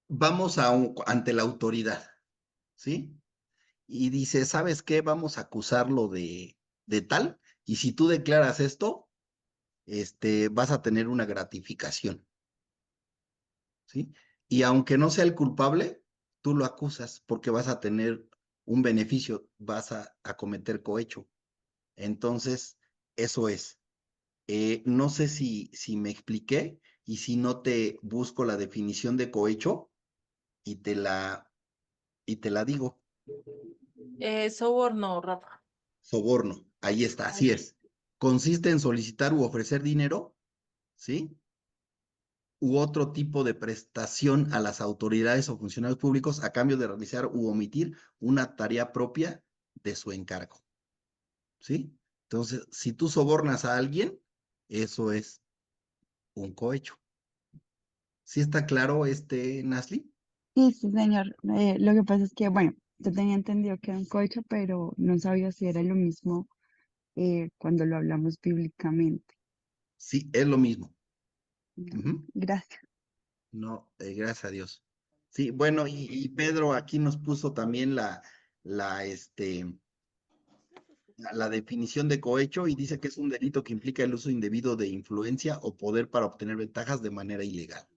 Speaker 1: vamos ante la autoridad, ¿sí? Y dice, ¿sabes qué? Vamos a acusarlo de tal, y si tú declaras esto, vas a tener una gratificación, ¿sí? Y aunque no sea el culpable, tú lo acusas porque vas a tener un beneficio, vas a cometer cohecho. Entonces, eso es. No sé si me expliqué y si no te busco la definición de cohecho y te la digo.
Speaker 5: Soborno, Rafa.
Speaker 1: Soborno, ahí está, así es. Consiste en solicitar u ofrecer dinero, ¿sí? U otro tipo de prestación a las autoridades o funcionarios públicos a cambio de realizar u omitir una tarea propia de su encargo, ¿sí? Entonces, si tú sobornas a alguien, eso es un cohecho. ¿Sí está claro, Nasli?
Speaker 9: Sí, sí, señor. Lo que pasa es que, bueno, yo tenía entendido que era un cohecho, pero no sabía si era lo mismo cuando lo hablamos bíblicamente.
Speaker 1: Sí, es lo mismo. Ujú.
Speaker 9: Gracias.
Speaker 1: No, gracias a Dios. Sí, bueno, y Pedro aquí nos puso también la definición de cohecho y dice que es un delito que implica el uso indebido de influencia o poder para obtener ventajas de manera ilegal.